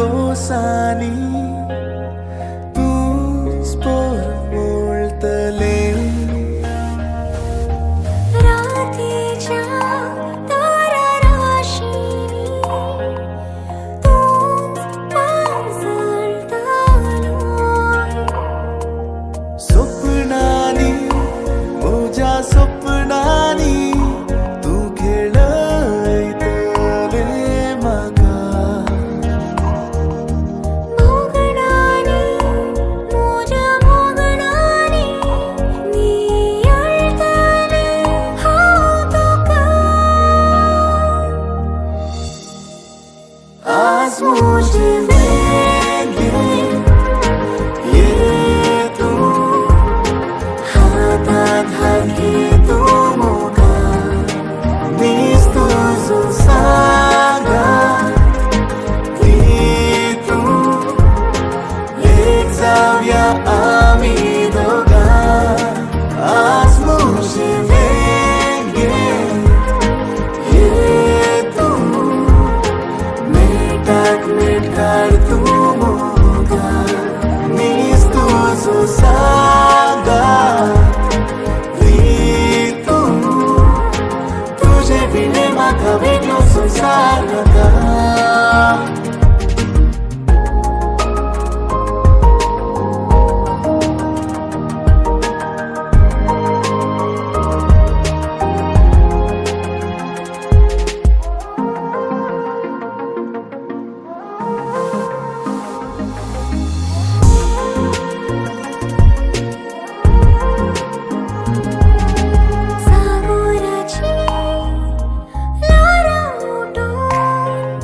गोसानी तूच पोर मोळतले रातीच्या तारा राशीनी तूच पाजळतालो स्वप्नानी म्हज्या स्वप्नानी तू खेळयतले म्हाका मोगणानी म्हज्या मोगणानी नियळतले हांव तुका आज म्हजे वेगळे ये तू हातात हात घे तू मोगा मीच तुजो सांगात ती तू एक जाऊया आमी दोगां आज म्हजे वेगळे ये तू मेटाक मेट काड तू मोगा मीच तुजो सांगात ती तू तुझे बिने म्हाका वेगळो संसार नाका सागोराची लारा उडोवन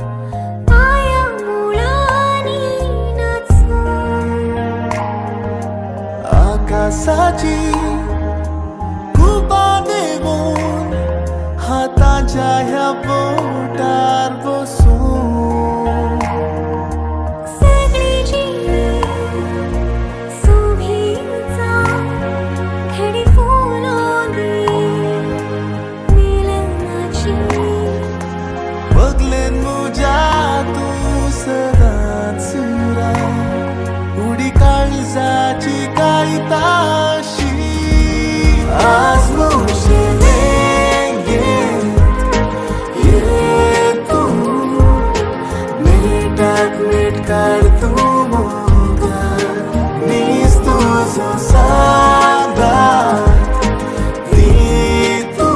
पाया मुळांनी नाचून आकाशाची कुबा देवून हाताच्या ह्या बोटार बसून सगळी जीण सोबीचा खडी फुलोनी मिलनाची बगलेन म्हज्या तू सदांच राव उडी काळजाची कायताशी आज म्हजे वेगळे ये तू मेटाक मेट काड तू मोगा मीच तुजो सांगात ती तू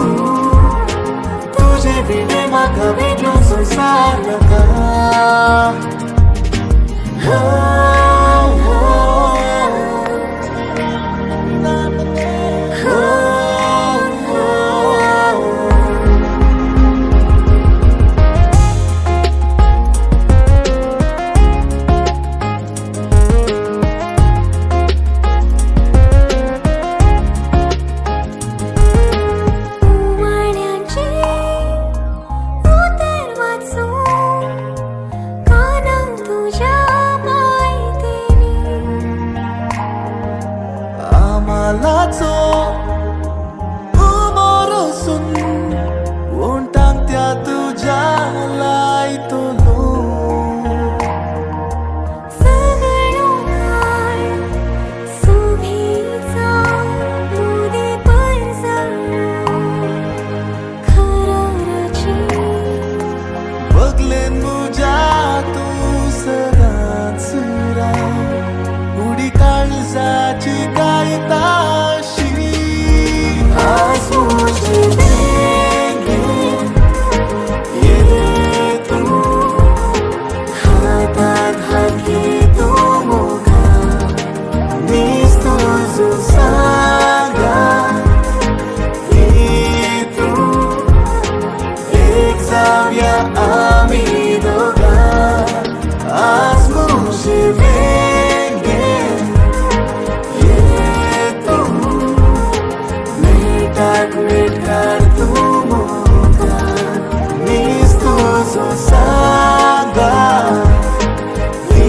तुझे बिने म्हाका वेगळो संसार नाका उमाळ्यांचे उतर वाचून कानांत तुझ्या मायतेनी आमालाचो उबो रसून वोंटांक त्या तुज्या लायतलो सगळो काळ सोबीचा मुदी परजळून खराराची बगलेन म्हज्या तू सदांच राव उडी काळजाची कायताशी आज म्हजे वेगळे ये तू हातात हात घे तू मोगा मीच तुजो सांगात ती तू एक जाऊया आमी दोगां आज म्हजे वेगळे ये तू मेटाक मेट काड तू मोगा मीच तुजो सांगात ती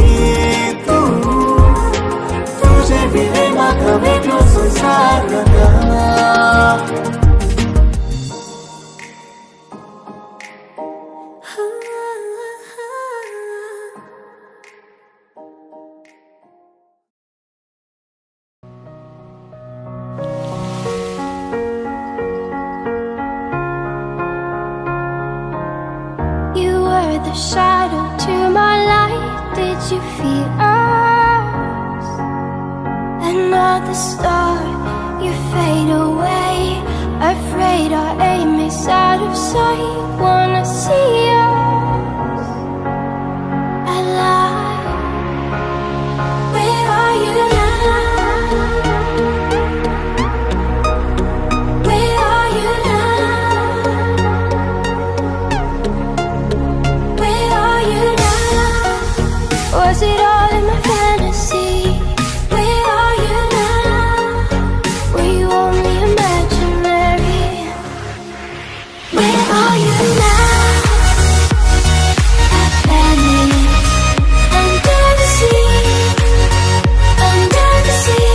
a shadow to my light. Did you feel us? Another star, you fade away. Afraid our aim is out of sight. Wanna see us alive. Where are you now? Where are you now? Where are you now? Was it all in my fantasy? Where are you now? Were you only imaginary? Where are you now? A planet under the sea, under the sea.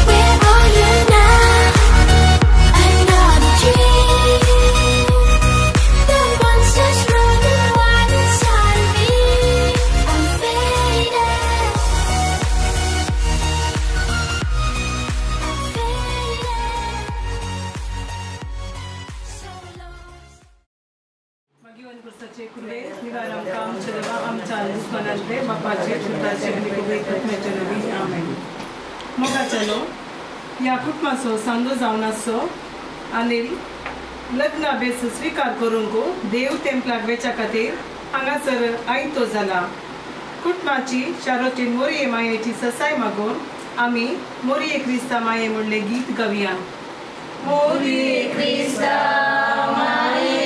Where are you now? Another dream. The monsters running wild inside of me. I'm faded. I'm faded. So lost. मागीवन कुर्साचे Kurve निवार आमकां आमच्या देवा आमच्या दुस्मानांतले बापाचे पुताचे आनी पवित्रत्म्याचे नवी आमेन. मोगाचलो ह्या कुटुंबाचो सांदो जावन आसचो आनी लग्न अभ्यास स्वीकार करूंक देव टेंपलाक वेच्या खातीर हांगासर आयतो जाला. कुटुंबाची शारोतीन मोरये मायेची ससाय मागून आमी मोरये क्रिस्ता माये म्हणले गीत गावया. मोरये क्रिस्ता माये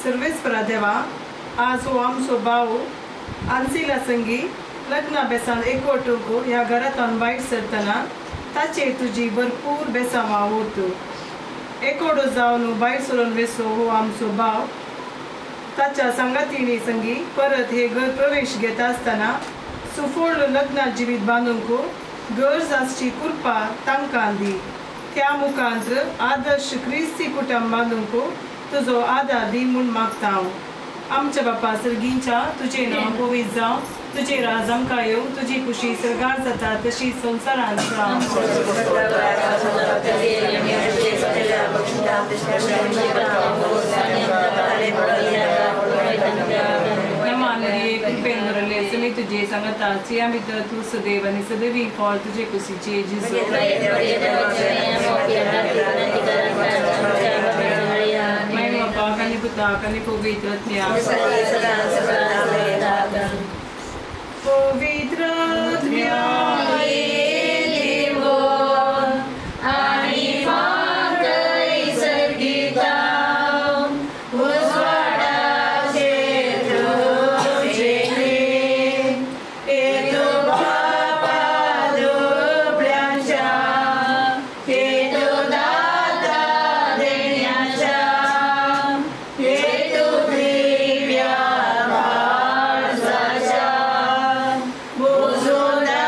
सर्वेस्परा देवा आज हो आमचो भाव आन्सिला संगी लग्न बेसान एकवटूंक ह्या घरांतून भायर सरतना ताचेर तुजी भरपूर बेसांवां उरतू. एकोडो जावन भायर सरून वेसो हो आमचो भाव ताच्या संगातिणी संगी परत हे घर प्रवेश घेता आसतना सुफोळ लग्न जिवीत बांदूंक गरज आसची कृपा तांकां दी. त्या मुखांत आदर्श क्रिस्ती कुटुंब बांदूंक तुजो आदार दी म्हूण मागता हांव. आमच्या बापा सर्गींच्या तुजें नांव पवित्र जावं. तुजे राज आमकां येवं. तुजी खुशी सरगार जाता तशी संवसारांत जावं. नमानरी कृपेन भरले समी तुजे सांगता सिया भितर तूं सदैव आनी सदैवी फळ तुजे कुशीचे जिजू. Kani pavitratnya pavitratnya devo ani mangai sargita uswada chetro chele eto bapa do plancha eto data deniacha Bozona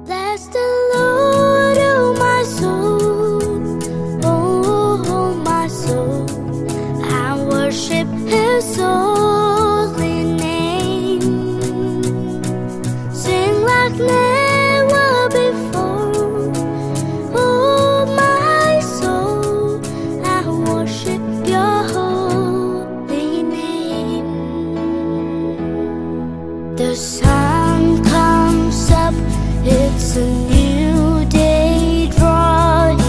Bless the Lord, oh my soul, oh my soul. I worship His holy name. Sing like never before, oh my soul. I worship Your holy name. The sun comes up, it's a new day drawing.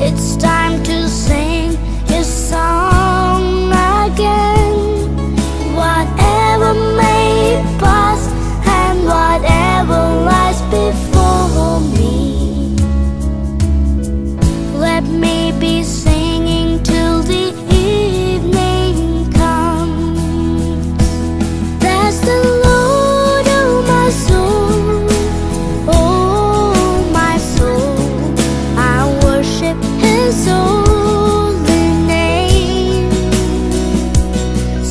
It's time to sing His song again. Whatever may pass and whatever lies before me, let me be singing till the evening comes. Bless the Lord, oh my soul, oh my soul. I worship His holy name.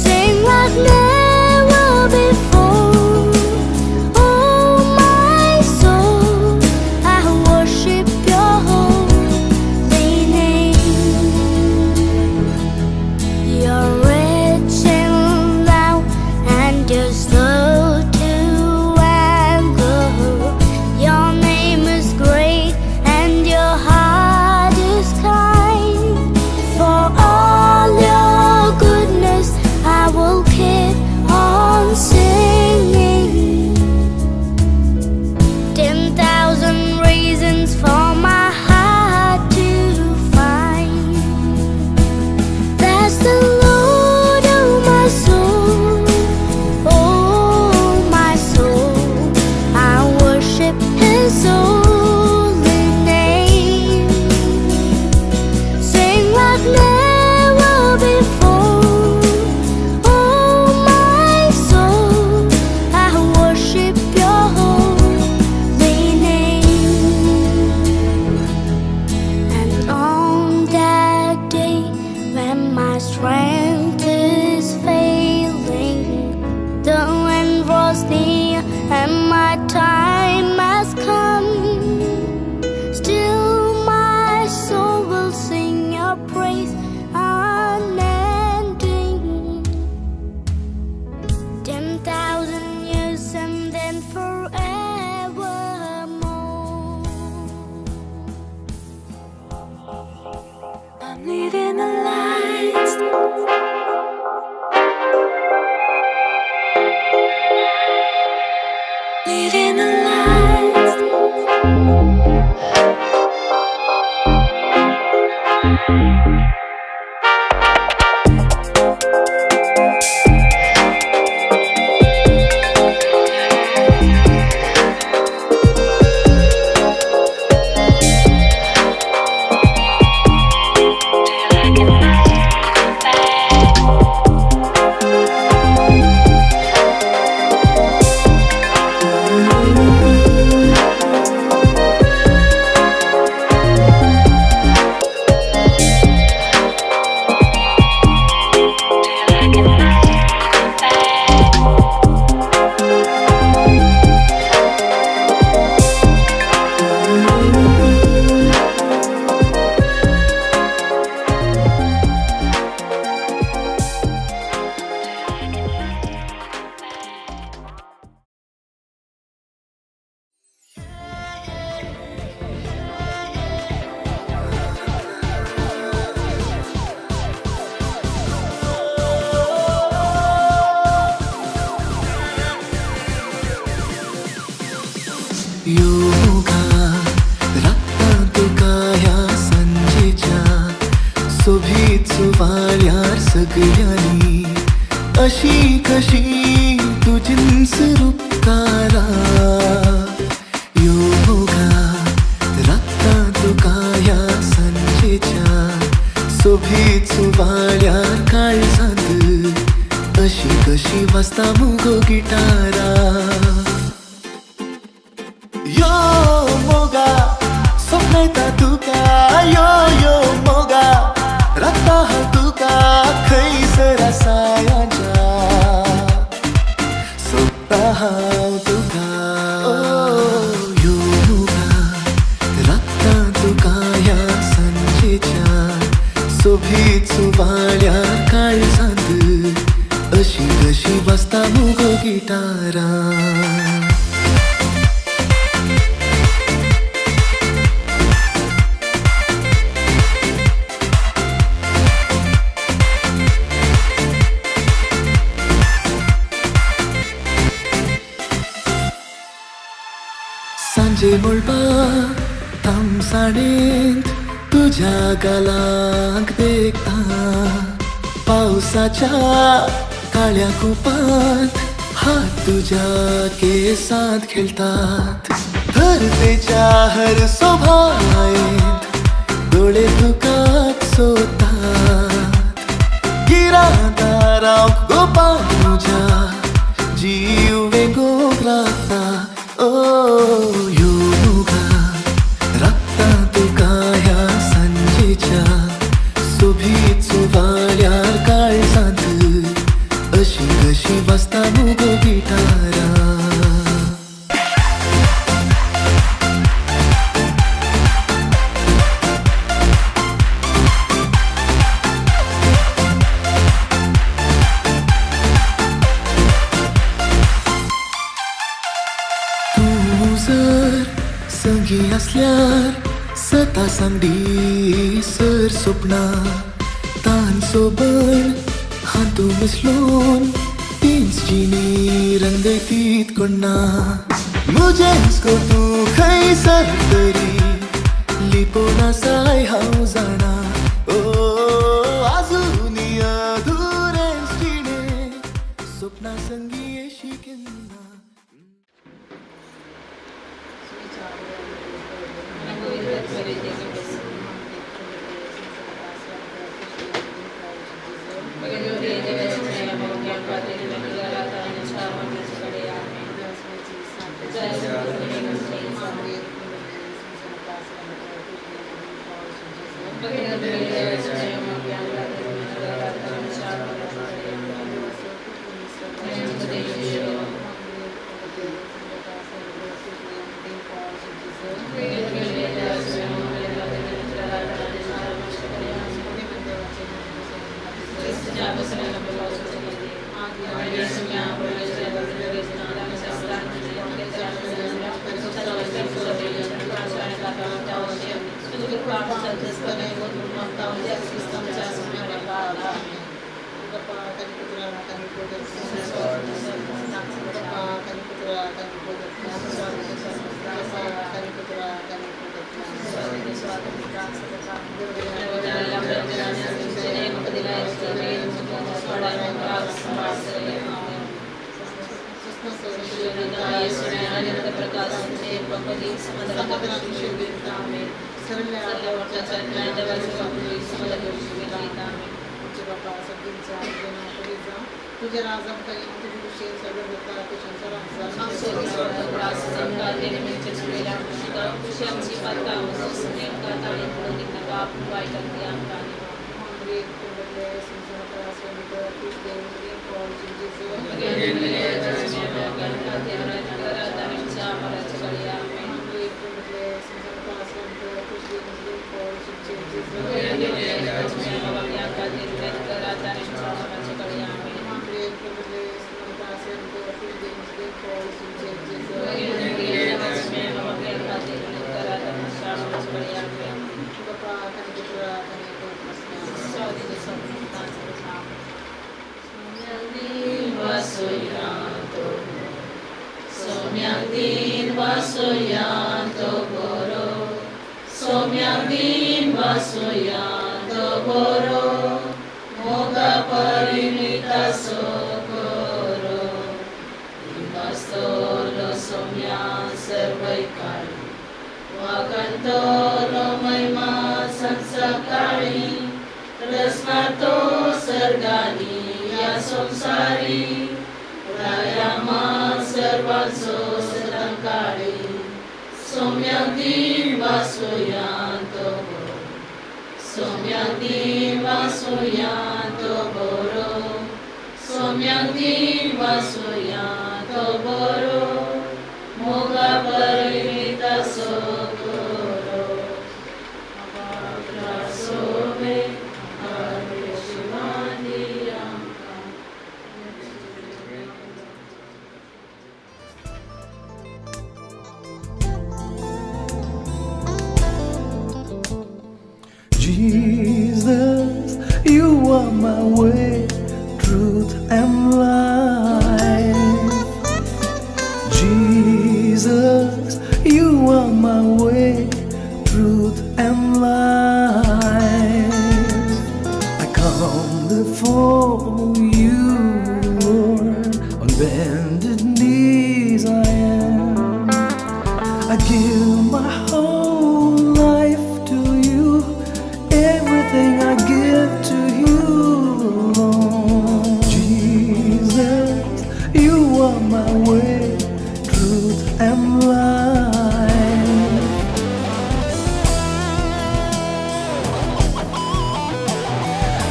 Sing like never before, oh my soul. I worship Your holy name. You're rich in love and You're slow to anger. Your name is great and Your heart is kind. For all Your goodness, I will keep on singing. 10,000 reasons for my heart to find. Bless the Lord, oh my soul, oh my soul. I worship His holy name. Sing like never before, oh my soul. I worship Your holy name. And on that day when my strength is failing, the end was near and my time has come. Still my soul will sing Your praise unending. 10,000 years and then forevermore. I'm leading the lights. Leading the lights. Yoga राता तुका ह्या संजेच्या सोबीत सुवाळ्यार सगळ्यांनी अशी कशी तुझींच रूपकारा योगा राता तुका ह्या संजेच्या सोबीत सुवाळ्यार काळजांत अशी कशी वाजता मुगो गिटारा Yo moga, sopneta tuka. Yo moga, ratta tuka. Khaisara sayanja. हांव तुका यो मोगा राखता तुका ह्या सांजेच्या सोबीत सुवाळ्या काळजांत अशी कशी वाजता मुगो गिटारा सांजे मुळबा तामसाणेंत तुझ्या गालांक देखता पावसाच्या काळ्या कुपांत हात तुझ्या केसांत खेळतात धरतेच्या हर सोभायेंत दोळे तुकाच सोदतात गिरादारांक गोपाळ तुझ्या जीव वेगोक लागता यो मोगा राखता तुका ह्या सांजेच्या सोबीत सुवाळ्यार काळजांत अशी कशी वाजता मुगो गिटारा संगी असल्यार सता सांगडी सर स्वप्ना तान सोबण हातू मिसलून तीच जिणी रंगयतीत कोणना मुजेच को तूं खंयसर तरी लिपोन आसाय हांव जाणा आजुनी अधुरेंच जिणे स्वप्ना संगी येशी केन्ना तुझे राजम का तुझे विषय सगळं होता ते Somyang din vasoyanto boro are my way, truth and life. Jesus, you are my way, truth and life. I come before you, Lord, on bended knees I am. I give my whole life to you, everything I give to you, Lord. Jesus, you are my way, truth and life.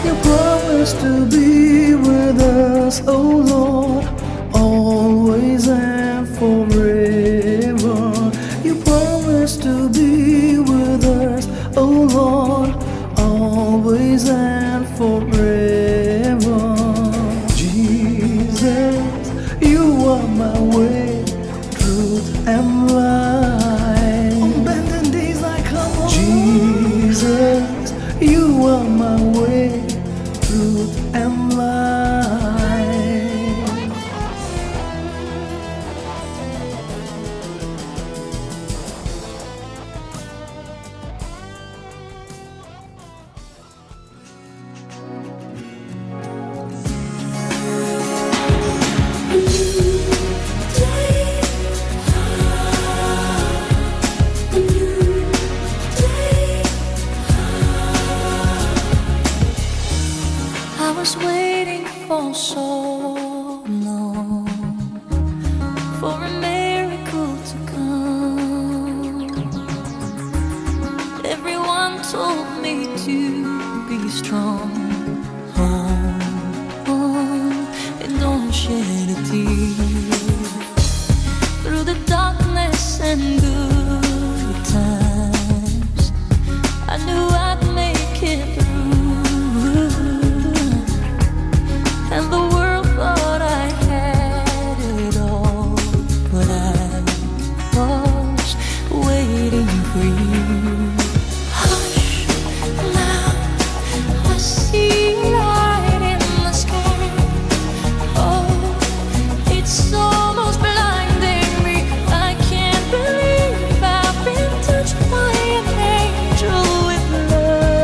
You promised to be with us, oh Lord, always and forever. You promised to be with us, oh Lord, always and forever. Jesus, you are my way, truth and life. On bended knees I come, oh Jesus, you are my way, truth and life. I was waiting for so long for a miracle to come. Everyone told me to be strong. Hold on and don't shed a tear. Through the darkness and good times, I knew I'd make it through. And the world thought I had it all, but I was waiting for you. Hush, now I see light in the sky. Oh, it's almost blinding me. I can't believe I've been touched by an angel with love.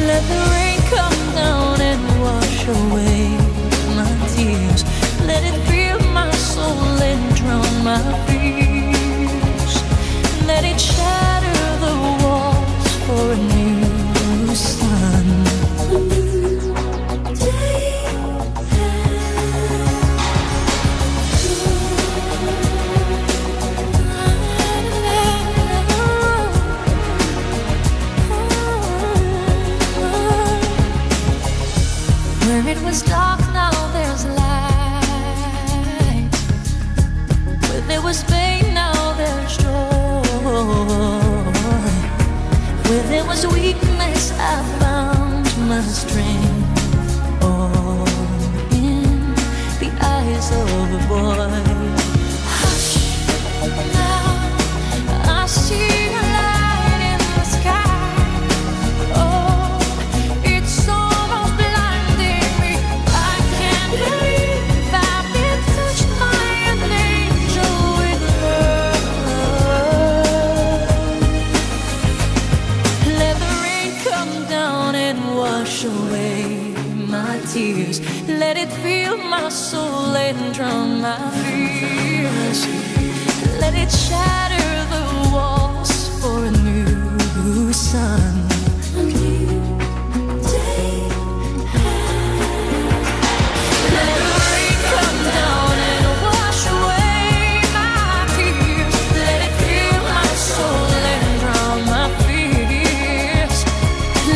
Let the rain come down and wash away my tears. Let it fill my soul and drown my fears. Let it shatter the walls for a new sun. A new day. Where it was dark, now there's light. Where there was pain, now there's joy. Where there was weakness, I found my strength. All in the eyes of a boy. Hush, now I see a light in the sky. Oh, it's almost blinding me. I can't believe I've been touched by an angel with love. Let the rain come down and wash away my tears. Let it fill my soul and drown my fears. Let it shatter the walls for a new sun. A new day. Let the rain come down and wash away my tears. Let it fill my soul and drown my fears.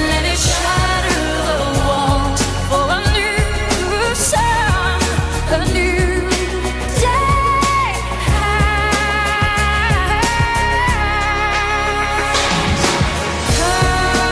Let it shatter the walls for a new sun, a new day. Come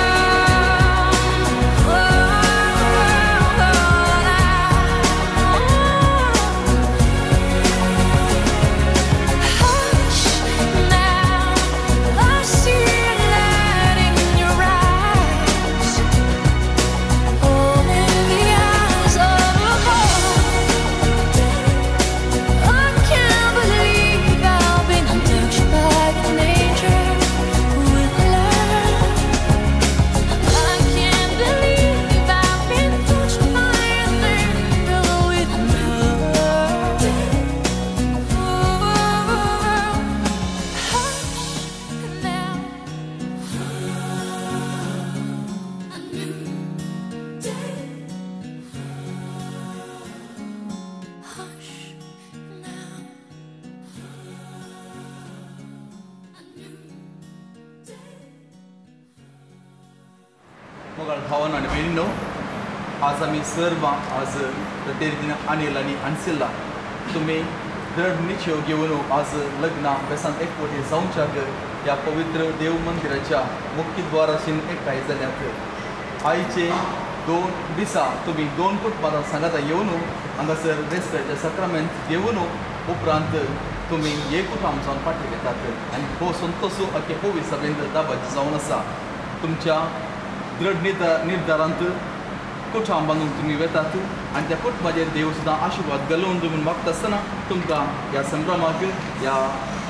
सकाळ भावांनो आणि बहिणींनो, आज आम्ही सर्व आज प्रतिदिन अनिल आणि अनसिला तुम्ही दृढ निश्चय घेऊन आज लग्ना बेसान एकवटे जाऊनच्या या पवित्र देव मंदिराच्या मुख्यद्वाराशीन एकठांय जाल्यात आईचे 2 दिसा तुम्ही 2 कुटुंबांना सांगाता येऊन हांगासर रेस्पेच्या सक्रमेंट घेऊन उपरांत तुम्ही एक कुटुंब जावन फाटी घेतात आनी हो संतोषो अख्खे पवित्र सभेंत दाबाची जावन आसा तुमच्या दृढ निर्धारांत कुटुंब बांदून तुम्ही वेतात आनी त्या कुटुंबाचेर देव सुद्दां आशिर्वाद घालून तुम्ही मागता आसतना तुमकां ह्या संभ्रमाक ह्या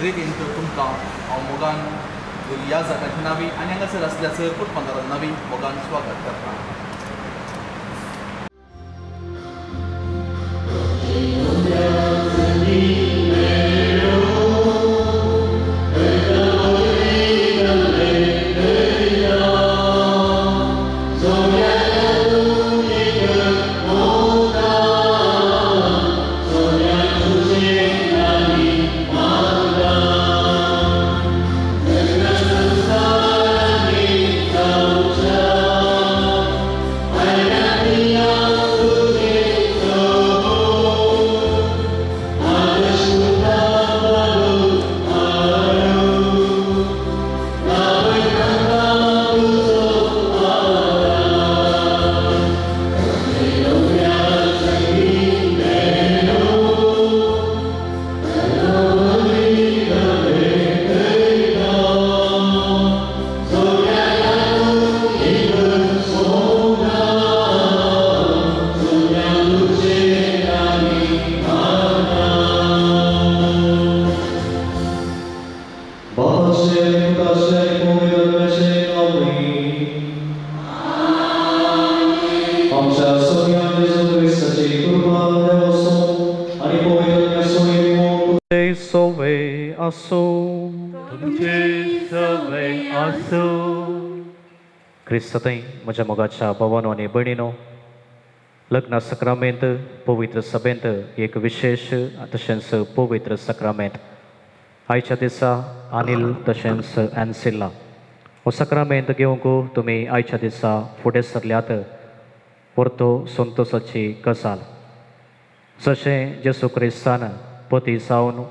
रेगेंत तुमकां हांव मोगान ह्या जागाची नावी आनी हांगासर आसल्या सर कुटुंबांकारां नावी मोगान स्वागत करता. क्रिस्तताई म्हज्या मोगाच्या भावांनो आनी भयणीनो, लग्न सक्रामेंत पवित्र सभेंत एक विशेष तशेंच पवित्र सक्रामेंत आयच्या दिसा अनिल तशेंच एन्सिला हो सक्रामेंत घेवंक तुमी आयच्या दिसा फुडें सरल्यात परतो संतोशाची गजाल. जशें जेसू क्रिस्तान पती जावन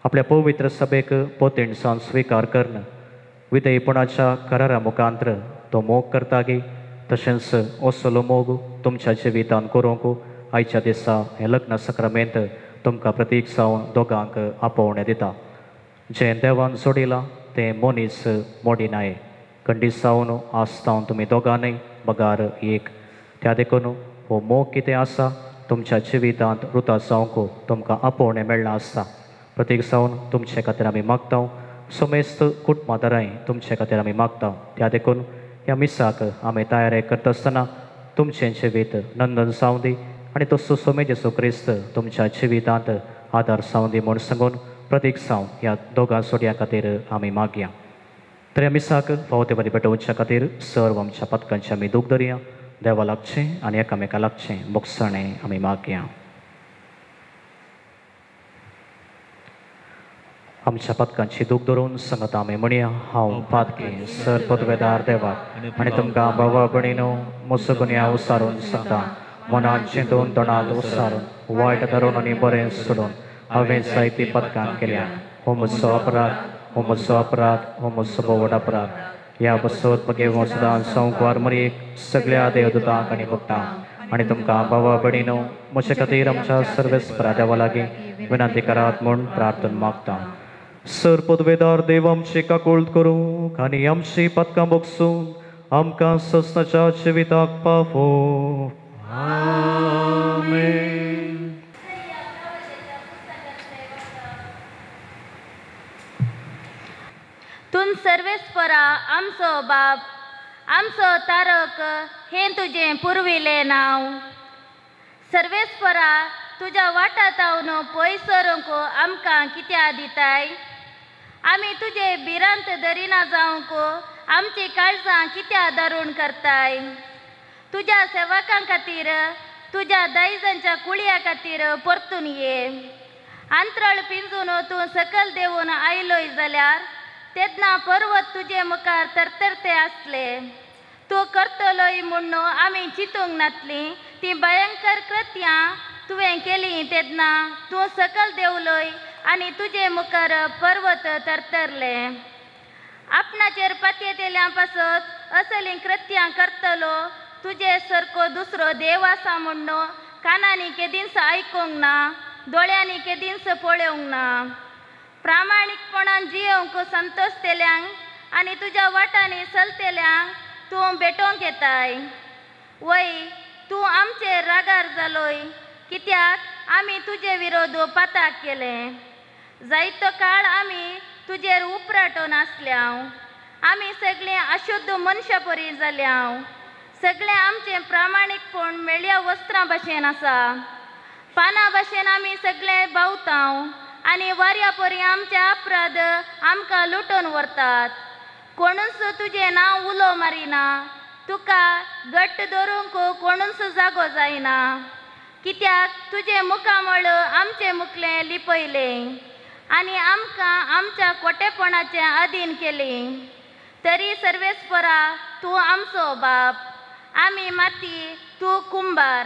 आपल्या पवित्र सभेक पतीण जावन स्विकार करन विधेयपणाच्या करारा मुखांतर तो मोग करता गे तशेंच असलो मोग तुमच्या जिवितान करूंक आयच्या दिसा हें लग्न सक्रामेंत तुमकां प्रतीक जावन दोगांक आपोवणें दिता. जें देवान जोडिलां तें मनीस मोडिनाये. खंडीत जावन आसतावन तुमी दोगांनय बगार एक. त्या देखून हो मोग कितें आसा तुमच्या जिवितांत रुता जावंक तुमकां आपोवणें मेळ्ळां आसता. प्रतीक जावन तुमचे खातीर आमी मागता. सोमेस्त कुटुंबादाराय तुमचे खातीर आमी मागता. त्या देखून ह्या मिसाक आमी तयारी करता आसतना तुमचें जिवीत नंदन जावं दी आनी तसो सोमे जेसू क्रिस्त तुमच्या जिवितांत आदार जावं दी म्हूण सांगून प्रतीक जावन ह्या दोगां सोडयां खातीर आमी मागया. तर ह्या मिसाक फावते बरी पेटोवच्या खातीर सर्व आमच्या पथकांचें आमी दूख धरया. देवा लागचें आनी एकामेका लागचें मोगसाणें आमी मागया. आमच्या पथकांची दूख धरून सांगता आमी म्हणया, हांव पातकी सर पदवेदार देवाक आनी तुमकां भावा भयणीनो म्हजो गुन्या उसारून सांगता. मनांत चिंतून तोंडांत उसारून वायट धरून आनी बरें सोडून हांवें जायतीं पथकां केल्या. हो म्हजो अपराध, हो म्हजो अपराध, हो म्हजो बोवड अपराध. ह्या बसत म्हगे वसदान संकवार मरीक सगळ्या देवदूतांक आनी भक्तांक आनी तुमकां भावा भयणीनो म्हजे खातीर आमच्या सर्वेस्परा देवा लागीं विनंती करात म्हूण प्रार्थना मागता. सर पदवेदार देव आमची काकूळट करूंक आनी आमची पथकां बोगसून आमकां ससनाच्या जिविताक पावो. आमेन. तुम सर्वेस्परा आमचो बाप, आमचो तारक हें तुजें पुर्विलें नांव. सर्वेस्परा तुज्या वाटातावन पयस सरूंक आमकां कित्या दिताय. आमी तुजे भिरांत धरिना जावंक आमची काळजां कित्या धरून करताय. तुज्या सेवकां खातीर, तुज्या दायजांच्या कुळया खातीर परतून ये. अंतराळ पिंजून तूं सकल देवून आयलोय जाल्यार तेदना पर्वत तुजे मुखार तरतरते आसले. तूं करतलोय म्हूण आमी चिंतूंक नातली ती भयंकर कृत्यां तुवें केली तेन्ना तूं सकल देंवलोय आनी तुजे मुखार पर्वत तरतरले. आपणाचेर पातयेतेल्या पासत असली कृत्यां करतलो तुजे सारको दुसरो देव आसा म्हूण कानांनी केदींच आयकूंक ना, दोळ्यांनी केदींच पळोवंक ना. प्रामाणीकपणान जियोंक संतोशतेल्यांक आनी तुज्या वाटांनी चलतेल्यांक तूं भेटोवंक येताय. वय तूं आमचेर रागार जालोय कित्याक आमी तुजे विरोध पाताक केले. जायतो काळ आमी तुजेर उपराटून आसल्याव. आमी सगळीं अशुद्ध मनशां परी जाल्याव. सगळें आमचें प्रामाणीकपण मेळ्या वस्त्रां भाशेन आसा. पानां भाशेन आमी सगळें भावतांव आनी वाऱ्या परी आमचे अपराध आमकां लुटून व्हरतात. कोणूच तुजें नांव उलो मारिना. तुका घट्ट धरूंक कोणूच जागो जायना. कित्याक तुजें मुखामळ आमचें मुखलें लिपयलें आनी आमकां आमच्या खोटेपणाचें अधीन केलें. तरी सर्वेस्परा तूं आमचो बाप. आमी माती, तूं कुंभार.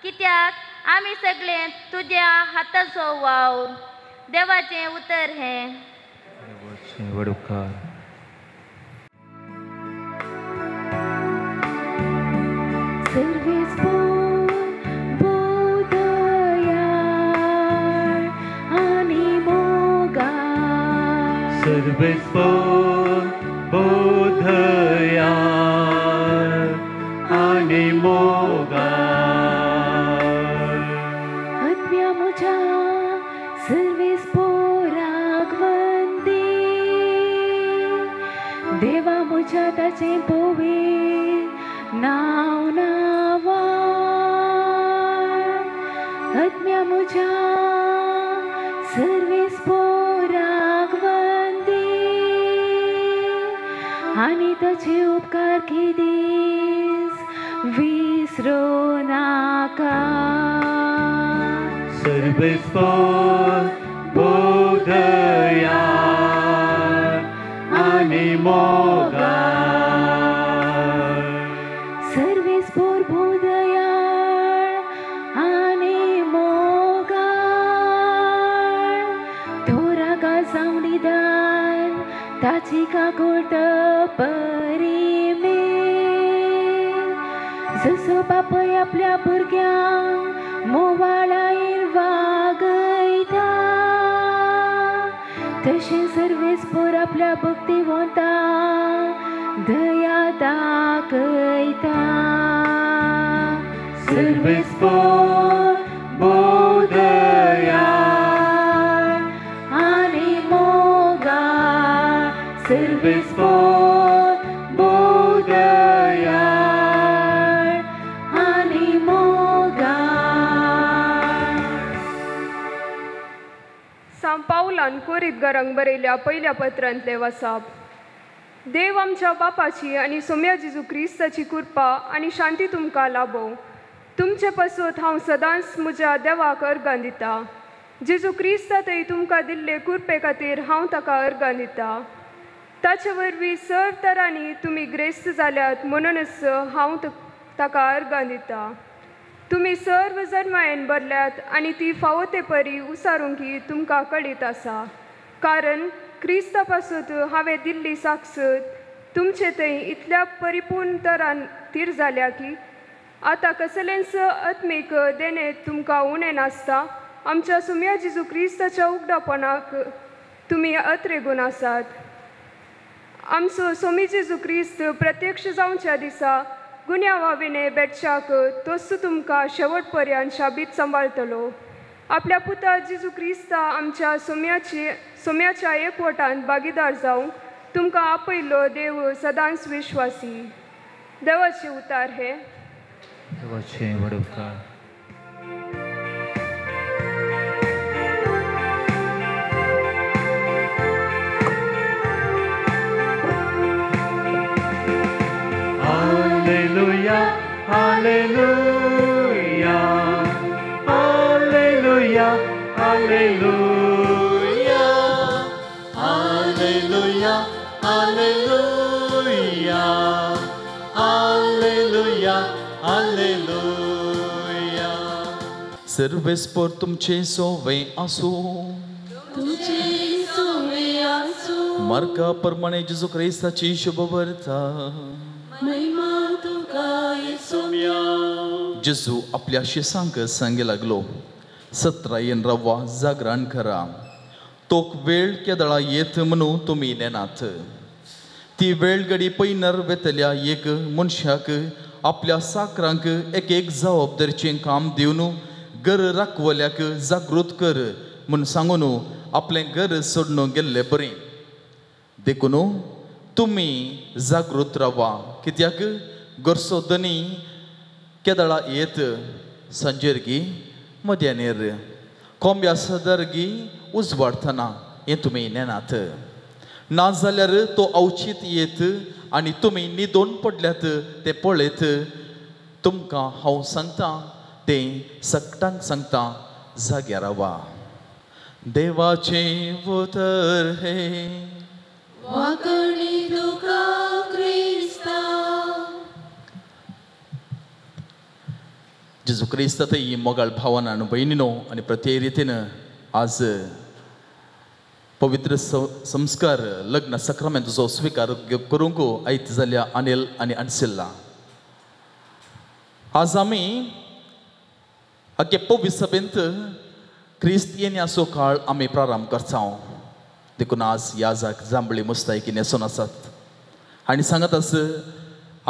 कित्याक आमी सगळे तुज्या हाताचो वावर. देवाचें उतर हें. सर्वेस्पर बोधया आणि मोगा आत्म्या मुझा सर्वेस्पोराक वंदे देवा मुझा ताचे पोवे नाव नावा आत्म्या मुझा सर्वेस्पोराक वंदे आणि ताचे उपकार केदीस विसरो नाका. सर्वेस्पर बोधया आणि मोगा सर्वेस्पर बोधया आणि मोगा थोरा का सावणीदार ताची का कोर्ट परी मे जसो बापय आपल्या भुरग्यांक मोवाळायर वागयता तशें सर्वेस्पर आपल्या भक्तिवंतांक दया दाखयता. सर्वेस्पर बोधया आणि मोगा सर्वेस्पर बोधया आणि मोगा. सांत पावलान कोरिंथकारांक बरयल्या पयल्या पत्रांतले वसाप. देव आमच्या बापाची आनी सोम्या जेजू क्रिस्ताची कृपा आनी शांती तुमकां लाभो. तुमचे पासत हांव सदांच म्हज्या देवाक अर्गां दिता. जेजू क्रिस्तातय तुमकां दिल्ले कृपे खातीर हांव ताका अर्गां दिता. ताचे वरवीं सर तरांनी तुमी ग्रेस्त जाल्यात म्हणूनच हांव ताका अर्गां दिता. तुमी सर्व जन्मायेन भरल्यात आनी ती फावो ते परी उसारूंकी तुमकां कळीत आसा. कारण क्रिस्ता पासत हांवें दिल्ली साक्षत तुमचे थंय इतल्या परिपूर्ण तरान तीर जाल्या की आतां कसलेंच आत्मीक देणे तुमकां उणें नासता. आमच्या सोम्या जेजू क्रिस्ताच्या उगडापणाक तुमी अत्रेगून आसात. आमचो सोमी जेजू क्रिस्त प्रत्यक्ष जावच्या दिसा गुन्या वाविने बेटशाक तोच तुमकां शेवट पर्यंत शाबीत सांबाळटलो. आपल्या पुता जेजू क्रिस्ता आमच्या सोम्याच्या एकवटान भागीदार जावंक तुमकां आपयलो देव सदांच विश्वासी. देवाचे उतार हे. देवाचे वडवकार. Hallelujah, hallelujah, hallelujah, hallelujah, hallelujah, hallelujah, hallelujah. सर्वेस्पर तुमचे सोवे आसो तुझे सोवे आसो मार्का प्रमाणे जेजू ख्रिस्ताची शुभ वार्ता महिमा तुका येसोम्या जेजू आपल्या शिसांक सांगे लागलो 17 रवा जागरण करा तोक वेळ केदळा येत म्हणून तुम्ही नेनात ती वेळ गडी पैनर वेतल्या एक मनशाक आपल्या साकरांक एक एक जबाबदारीचें काम दिवन घर राखवल्याक जागृत कर म्हूण सांगून आपलें घर सोडून गेल्ले बरें देखून तुमी जागृत रावा कित्याक घरचो धनी केदळा येत सांजेरगी मध्यानेर कोंब्या सदरगी उजवाडतना हें तुमी नेनात नाजाल्यार तो अवचित येत आनी तुमी न्हिदोन पडल्यात ते पळयत तुमकां हांव सांगता तें सक्तांक सांगता जाग्यार रावा देवाचें उतर हे वाकडी तुका क्रिस्ता जेजू क्रिस्त ही मोगाळ भावना आनी भयणीनो आनी प्रत्येक रितीन आज पवित्र संस्कार लग्न सक्रामेंताचो स्वीकार करूंक आयत जाल्या अनिल आनी अनसिल्ला आज आमी आख्खे पवित्र सभेंत क्रिस्त येण्याचो काळ आमी प्रारंभ करता देखून आज याजाक जांबळी मुस्तायकी न्हेसून आसात आनी सांगत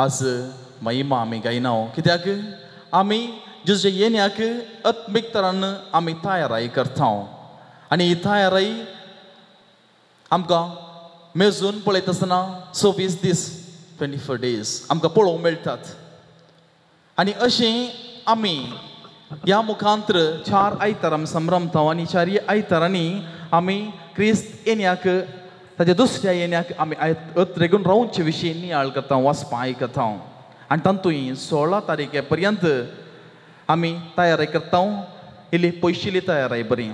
आज महिमा आमी गायना कित्याक आमी जेजूच्या येण्याक आत्मीक तरान आमी तयाराई करता आनी ही तयाराई आमकां मेजून पळयत आसतना 24 दीस 24 days आमकां पळोवंक मेळटात आनी अशें आमी ह्या मुखांतर 4 आयतार आमी संभ्रमता आनी 4 आयतारांनी आमी क्रिस्त येण्याक ताच्या दुसऱ्या येण्याक आमी रेगून रावचे विशीं नियाळ करता वाचपा आयकता आनी तातूंय 16 तारीखे पर्यंत आमी तयारी करता इल्ली पयशिल्ली तयारी बरी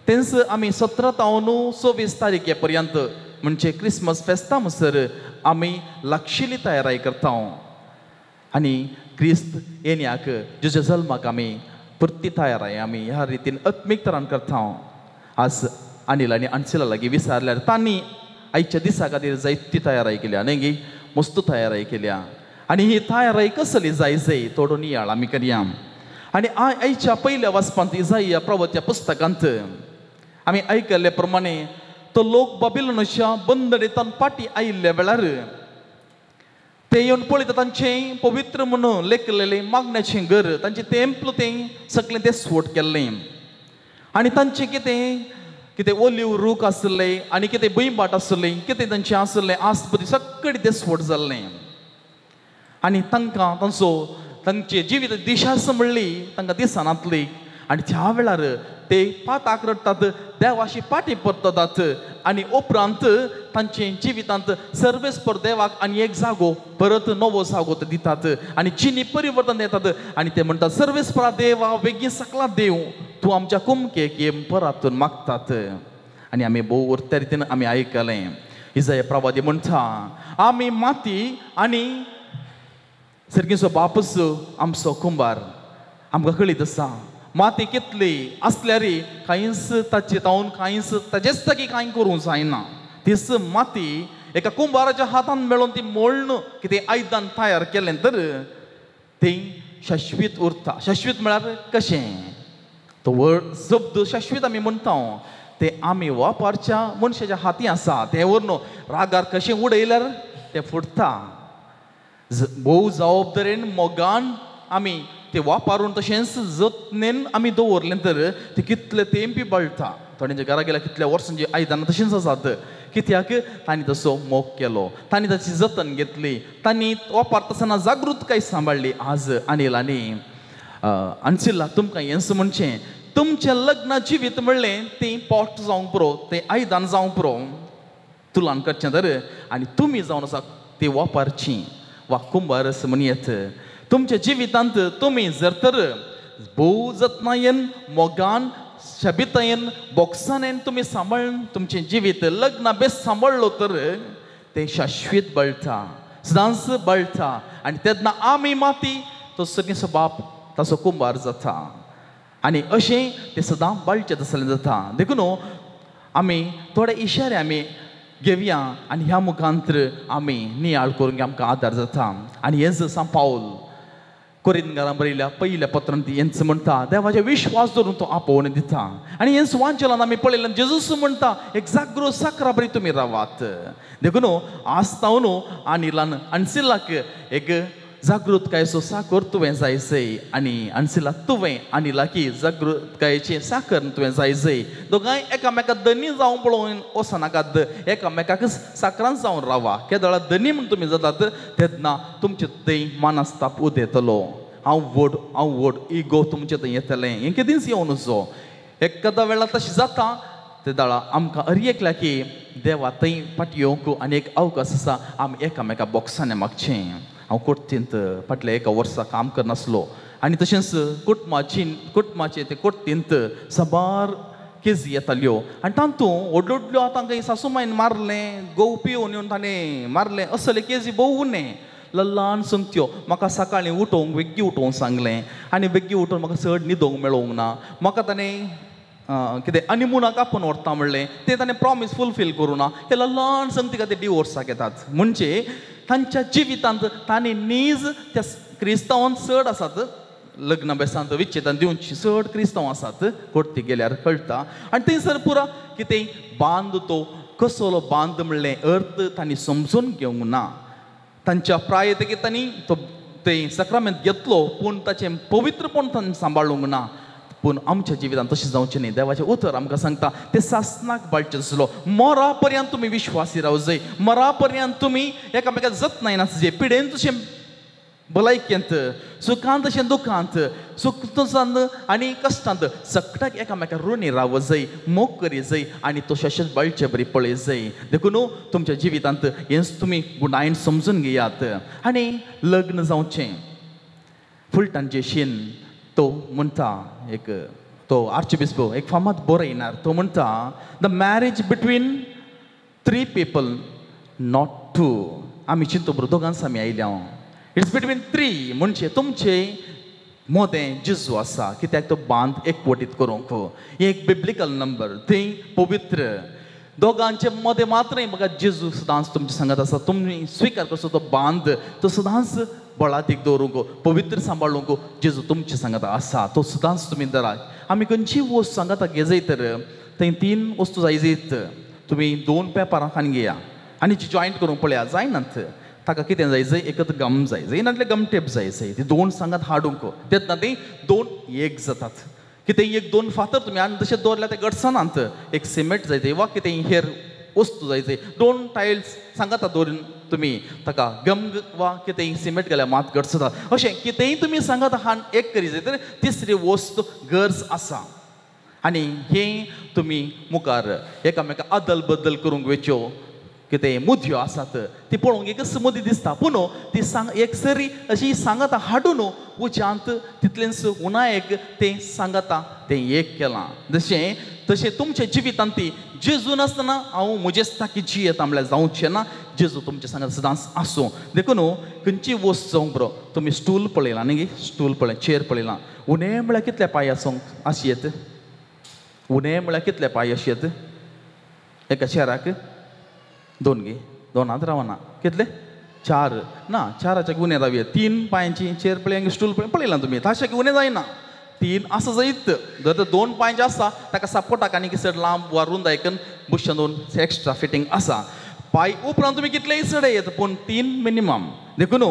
तेंच आमी 17 तावन 26 तारीखे पर्यंत म्हणजे क्रिसमस फेस्ता म्हणसर आमी लागशिल्ली तयारी करता आनी क्रिस्त येण्याक जेजूच्या जल्माक आमी परती तयारी आमी ह्या रितीन आत्मीक तरान करता आज अनिल आनी अनसिला लागीं विचारल्यार तांणी आयच्या दिसा खातीर जायती तयारी केल्या न्ही मस्त तयारी केल्या आनी ही तयारी कसली जाय थोडो नियाळ आमी करया आनी आयच्या पयल्या वाचपांत इसाइया प्रवच्या पुस्तकांत आमी आयकल्ले प्रमाणे तो लोक बाबिलोनाच्या बंदडेंतल्यान फाटीं आयिल्ल्या वेळार ते येवन पळयता तांचें पवित्र म्हणून लेखलेलें मागण्याचें घर तांचें तेंपल तें सगळें ते स्वोट केल्लें आनी तांचें कितें ओलीव रूख आसलें आनी कितें भुंयबाट आसलें कितें तांचें आसलें आसपती सगळें तें स्वोट जाल्लें आनी तांकां तांचे जिवीत दिशा म्हणली तांकां दिसनातली आनी त्या वेळार ते पाताक रडटात देवाशी फाटीं परततात आनी उपरांत तांचे जिवितांत सर्वेस्पर देवाक आनी एक जागो परत नवो जागो ते दितात आनी चिनी परिवर्तन येतात आनी ते म्हणटात सर्वेस्परा देवा वेगळी सकला देव तूं आमच्या कुमकेक ये परतून मागतात आनी आमी भोव उरत्या रितीन आमी आयकलें इसाइया प्रवादी म्हणटा आमी माती आनी सर्गीचो बापूस आमचो कुंभार आमकां कळीत आसा माती कितली आसल्यार कांयच ताचे तावन कांयच ताचेच ताकी कांय करूंक जायना तीच माती एका कुंभाराच्या हातान मेळोवन ती मोडण कितें आयदान तयार केलें तर तें शाश्वीत उरता शाश्वीत म्हळ्यार कशें तो शब्द शाश्वीत आमी म्हणटा ते आमी वापरच्या मनशाच्या हाती आसा ते व्हरून रागार कशें उडयल्यार तें फुटता भोव जबाबदारेन मोगान आमी ते वापरून तशेंच जतनेन आमी दवरलें तर ते कितले तेंपी बळटा थोड्यांच्या घरा गेल्यार कितल्या वर्सांची आयदनां तशींच आसात कित्याक तांणी तसो मोग केलो तांणी ताची जतन घेतली तांणी वापरतना जागृतकाय सांबाळली आज अनिल आनी अनसिला तुमकां हेंच म्हणचें तुमचें लग्न जिवीत म्हणलें तें पोट जावंक पुरो तें आयदान जावंक पुरो तुलान करचें तर आनी तुमी जावन आसा ती वापरचीं वा कुंभारस म्हणयेत तुमच्या जिवितांत तुमी जर तर भोव जतनायेन मोगान शबितायेन बोक्सानेन तुमी सांबाळून तुमचें जिवीत लग्न बेस सांबाळलो तर तें शाश्वीत बळटा सदांच बळटा आनी तेन्ना आमी माती तो सगळेचो बाप ताचो कुंभार जाता आनी अशें तें सदां बाळचें तसलें जाता देखून आमी थोडे इशारे आमी घेवया आनी ह्या मुखांतर आमी नियाळ करूंक आमकां आदार जाता आनी हें सांग पावल कोरिंथकारांक बरयल्या पहिल्या पत्रांत हेंच म्हणटा देवाचे विश्वास धरून तो आपोवन दिता आनी हेंच वांचलान आमी पळयलें जेजूस म्हणटा एक जागृत साकरा बरी तुमी रावात देखून आस्तावन आनिलान अनसिलाक एक जागृतकायेचो साकर तुवें जायसय आनी अनसिलाक तुवें आनिलाकी जागृतकायेचें साकर तुवें जायसय दोगांय एकामेकाक धनी जावं पळोवन वचनाकात एकामेकाक साकरान जावन रावा केदळा धनी म्हूण तुमी जातात तेन्ना तुमचे थंय मानस्ताप उदेतलो हांव व्हड इगो तुमचे थंय येतलें हें केदींच येवं नजो एकादा वेळार तशें जाता ते दाळा आमकां अरियेकल्या की देवा थंय फाटी येवंक आनी एक अवकाश आसा आमी एकामेका बॉक्सांनी मागचें हांव कोट्टींत फाटल्या एका वर्सा काम करनासलो आनी तशेंच कुटुंबाचे ते कोट्टींत साबार केजी येताल्यो आनी तातूंत व्हडल्यो व्हडल्यो आतां खंय सासूमायन मारलें गोव पिवून येवन ताणें मारलें असले केजी भोव उणें ल्हान संगत्यो म्हाका सकाळीं उठोवंक बेग्गी उठोवंक सांगलें आनी बेग्गी उठोवन म्हाका चड न्हिदोवंक मेळोंक ना म्हाका ताणें कितें हनीमुनाक आपूण व्हरता म्हणलें तें ताणें प्रॉमीस फुलफील करूं ना हे ल्हान संगती खातीर डिवोर्साक येतात म्हणजे तांच्या जिवितांत तांणी नीज त्या क्रिस्तांवांत चड आसात लग्न बेसांत विच्छेदान दिवची चड क्रिस्तांव आसात कोर्टी गेल्यार कळटा आनी थंयसर पुरा कितें बांद तो कसलो बांद म्हणलें अर्थ तांणी समजून घेवंक ना तांच्या प्रायतेक तांणी तो तें सक्रामेंत घेतलो पूण ताचें पवित्रपण तांणी सांबाळूंक ना पूण आमच्या जिवितांत तशें जावचें न्ही देवाचें उतर आमकां सांगता तें सासणाक बाळचें आसलो मरा पर्यंत तुमी विश्वासी राव जाय मरा पर्यंत तुमी एकामेकाक जतनाय नासचे पिडेन तशें भलायकेंत सुखांत तशें दुखांत सुखांत आनी कश्टांत सगळ्याक एकामेकाक रुणी राव जाय मोग करी जाय आनी तशेंच बाळचें बरी पळय जाय देखून तुमच्या जिवितांत हेंच तुमी गुणायन समजून घेयात आनी लग्न जावचें फुलटान जेशीन तो म्हणटा एक तो आर्चबिस्पो एक फामाद बरयणार तो म्हणटा the marriage between 3 people not 2 आमी चिंतो बरो दोगांच आमी आयल्या इट्स बिटवीन 3 म्हणजे तुमचे मोदें जेजू आसा कित्याक तो बांद एकवटीत करूंक एक बिब्लिकल नंबर थंय पवित्र दोगांचे मदें मात्र म्हाका जेजू सदांच तुमचे सांगत आसा तुमी स्विकार करचो तो बांद तो सदांच बळातीक दवरूंक पवित्र सांबाळूंक जेजू तुमचे सांगता आसा तो सदांच तुमी धरा आमी खंयची वस्त सांगता घे जाय तर थंय 3 वस्तू जाय जायत तुमी 2 पेपरां खान घेया आनी जॉयंट करूंक पळया जायनात ताका कितें जाय जाय एकच गम जाय जाय नाजाल्यार गम टेप जाय जाय ती 2 सांगात हाडूंक तेन्ना ती 2 एक जातात कितें एक 2 फातर तुमी आनी तशें दवरल्यार ते घडसनात एक सिमेंट जाय वा कितें हेर वस्तू जाय जाय 2 टायल्स सांगाता दवरून तुमी ताका गम वा कितें सिमेंट घाल्यार मात घडसता अशें कितेंय तुमी सांगात हान एक करी जाय तर तिसरी वस्त गरज आसा आनी हें तुमी मुखार एकामेका अदल बदल करूंक वेच्यो कितें मुद्यो आसात ती पळोवंक एक समदी दिसता पूण ती एक सरी अशी सांगाता हाडून उच्यांत तितलेंच उणायक तें सांगाता तें एक केलां तशें तुमच्या जिवितांत ती जेजू नासतना हांव म्हजेच ताकी जियेता म्हळ्यार जावचें ना जेजू तुमच्या सांगात सदांच आसूं देखून खंयची वस्त जावं बरो तुमी स्टूल पळयलां न्ही स्टूल पळय चेर पळयलां उणें म्हळ्यार कितले पांय आसूंक आशयेत उणें म्हळ्यार कितले पांय आशयेत एका चेराक 2 गे 2 रावना कितले 4 ना 4च्या उणें रावया 3 पांयांची चेर पळय स्टूल पळयलां तुमी ताशें उणें जायना 3 आसा जायत जर 2 पांयचे आसा ताका सपोर्टाक आनी कितें लांब वा रुंद आयकन बुश्यान 2 एक्स्ट्रा फिटींग आसा पांय उपरांत तुमी कितलेय चडयत पूण 3 मिनिमम देखून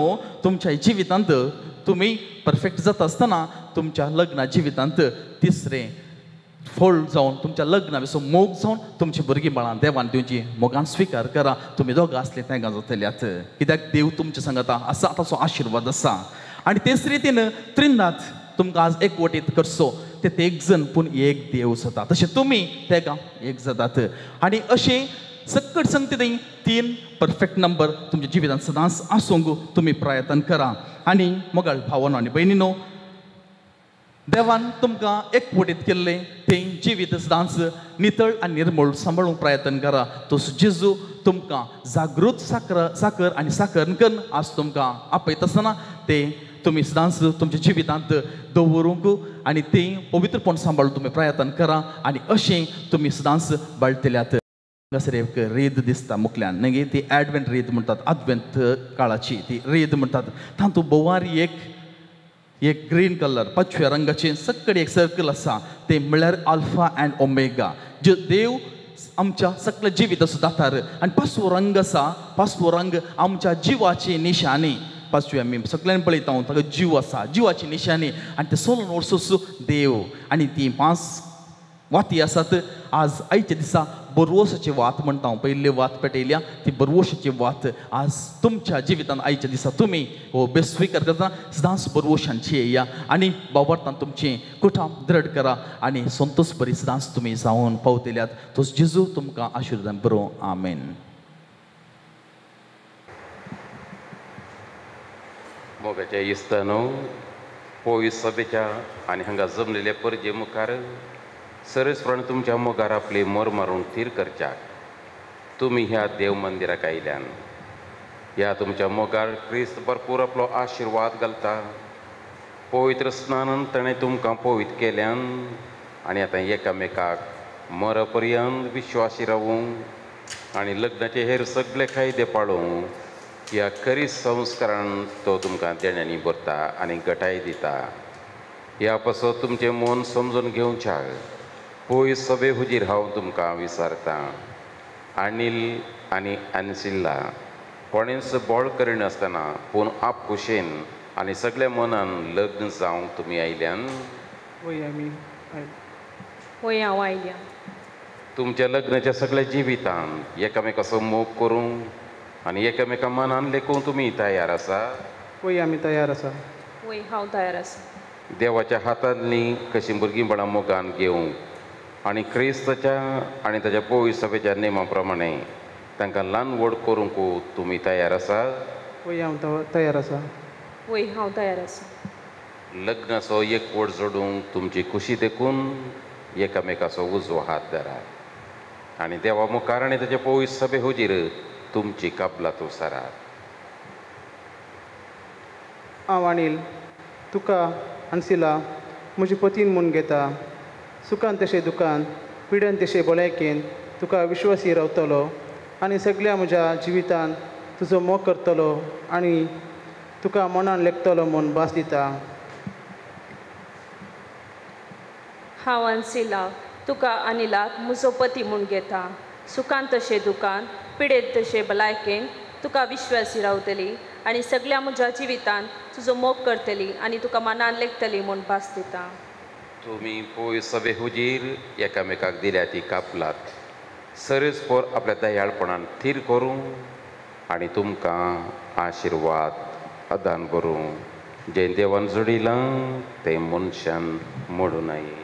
तुमच्या जिवितांत तुमी परफेक्ट जाता आसतना तुमच्या लग्ना जिवितांत तिसरें फोल्ड जावन तुमच्या लग्ना विशीं मोग जावन तुमची भुरगीं बाळां देवान दिवची मोगान स्विकार करा तुमी दोगां आसले तेंगा जातल्यात कित्याक देव तुमचें सांगता आसा ताचो आशिर्वाद आसा आनी तेच रितीन त्रिनाथ तुमकां आज एकवटीत करचो ते एक जण पूण एक देव जाता तशें तुमी तेगा एक जातात आनी अशें सकट सांगता थंय 3 परफेक्ट नंबर तुमच्या जिवितांत सदांच आसूंक तुमी प्रयत्न करा आनी मोगाळ भावनो आनी भयणीनो देवान तुमकां एकवटीत केल्लें तें जिवीत सदांच नितळ आनी निर्मळ सांबाळूंक प्रयत्न करा तो जेजू तुमकां जागृत साकर आनी साकर करून आज तुमकां आपयता आसतना ते तुम्ही सदांच तुमच्या जिवितांत दवरूंक आनी ती पवित्रपण सांबाळून तुम्ही प्रयत्न करा आनी अशें तुम्ही सदांच बाळटल्यात. हांगासर एक रेद दिसता मुखल्यान न्ही ती एडवेंट रेद म्हणटात आदवेंत काळाची ती रेद म्हणटात. तातूंत बोवारी एक ग्रीन कलर पाचव्या रंगाचे सकडी एक सर्कल आसा ते म्हळ्यार अल्फा अँड ओमेगा जे देव आमच्या सगळ्या जिवित दातार आनी पांचवो रंग आसा पांचवो रंग आमच्या जिवाची निशाणी. पांचवी आमी सगळ्यांनी पळयता ताका जीव आसा जिवाची निशाणी आनी ते सोलून वर्सूस देव आनी ती 5 वाती आसात. आज आयच्या दिसा बरवोशाची वात म्हणटा हांव पयली वात पेटयल्या ती बरवोशाची वात आज तुमच्या जिवितान आयच्या दिसा तुमी हो बेस स्विकार करता सदांच बरवोशांची येया आनी बाबार्थान तुमचें कुटाम दृढ करा आनी संतोश बरी सदांच तुमी जावन पावतल्यात. तो जेजू तुमकां आशिर्वाद बरो. आमेन. मोगाच्या इस्तानो पवित्र सभेच्या आनी हांगा जमलेल्या परजे मुखार सरसपण तुमच्या मोगार आपले मोर मारून थीर करच्याक तुमी ह्या देव मंदिराक आयल्यान. ह्या तुमच्या मोगार क्रिस्त भरपूर आपलो आशिर्वाद घालता. पवित्र स्नानान ताणें तुमकां पवित्र केल्यान आनी आतां एकामेकाक मरा पर्यंत विश्वासी रावूंक आनी लग्नाचे हेर सगळे कायदे पाळूंक ह्या खरी संस्कारान तो तुमकां देण्यानी भरता आनी घटाय दिता. ह्या पासत तुमचें मन समजून घेवच्याक पयस सभे हुजीर हांव तुमकां विचारतां. अनिल आनी अन्सिला कोणेच बोळ करिनासतना पूण आपकुशेन आनी सगळ्या मनान लग्न जावंक तुमी आयल्यान. होय हांव आयल्या. तुमच्या लग्नाच्या सगळ्या जिवितान एकामेकाचो मोग करूंक आनी एकामेका मनान लेखूंक तुमी तयार आसा. होय आमी तयार आसा. होय हांव तयार आसा. देवाच्या हातांतली कशी भुरगींपणां मोगान घेवंक आनी क्रिस्ताच्या आनी ताच्या पवित्र सभेच्या नेमा प्रमाणे तांकां ल्हान व्हड करूंक तुमी तयार आसा. होय हांव तयार आसा. होय हांव तयार आसा. लग्नाचो एक व्हड जोडूंक तुमची खुशी देखून एकामेकाचो उजवो हात धरात आनी देवा मुखार आनी ताच्या पवित्र सभे हुजीर तुमची कबलात उसारात. हांव अनिल तुका अन्सिला म्हजी पतीन म्हूण घेता. सुखान तशें दुखान पिड्यान तशें भलायकेन तुका विश्वासी रावतलो आनी सगळ्या म्हज्या जिवितान तुजो मोग करतलो आनी तुका मनान लेखतलो म्हूण भास दिता. हांव अन्सिला तुका अनिलाक म्हजो पती म्हूण घेता. सुखान तशें दुखान पिडेत तशें भलायकेन तुका विश्वासी रावतली आनी सगळ्या म्हज्या जिवितान तुजो मोग करतली आनी तुका मनान लेखतली म्हूण भास दिता. तुमी पवित्र सभे हुजीर एकामेकाक दिल्या ती कापलात सरसपोर आपल्या दयाळपणान थीर करूं आनी तुमकां आशिर्वाद अदान करूं. जें देवान जोडिलां तें मनशान मोडूं नये.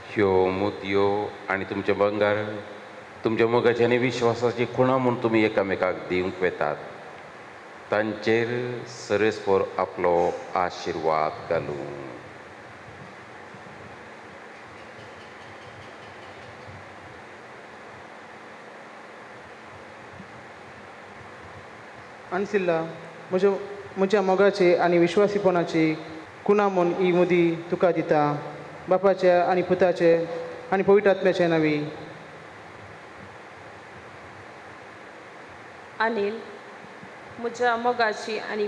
ह्यो मुदयो आनी तुमचे बंगार तुमच्या मोगाची आनी विश्वासाची खुणां म्हूण तुमी एकामेकाक दिवंक वेतात. तांचेर सरसपोर आपलो आशिर्वाद घालूं. अन्सिला म्हज्या मोगाचे आनी विश्वासीपणाची खुणां म्हूण ही मुदी तुका दिता. बापाच्या आनी पुताचे आनी पवित्र आत्म्याचे नांवी. अनिल म्हज्या मोगाची आनी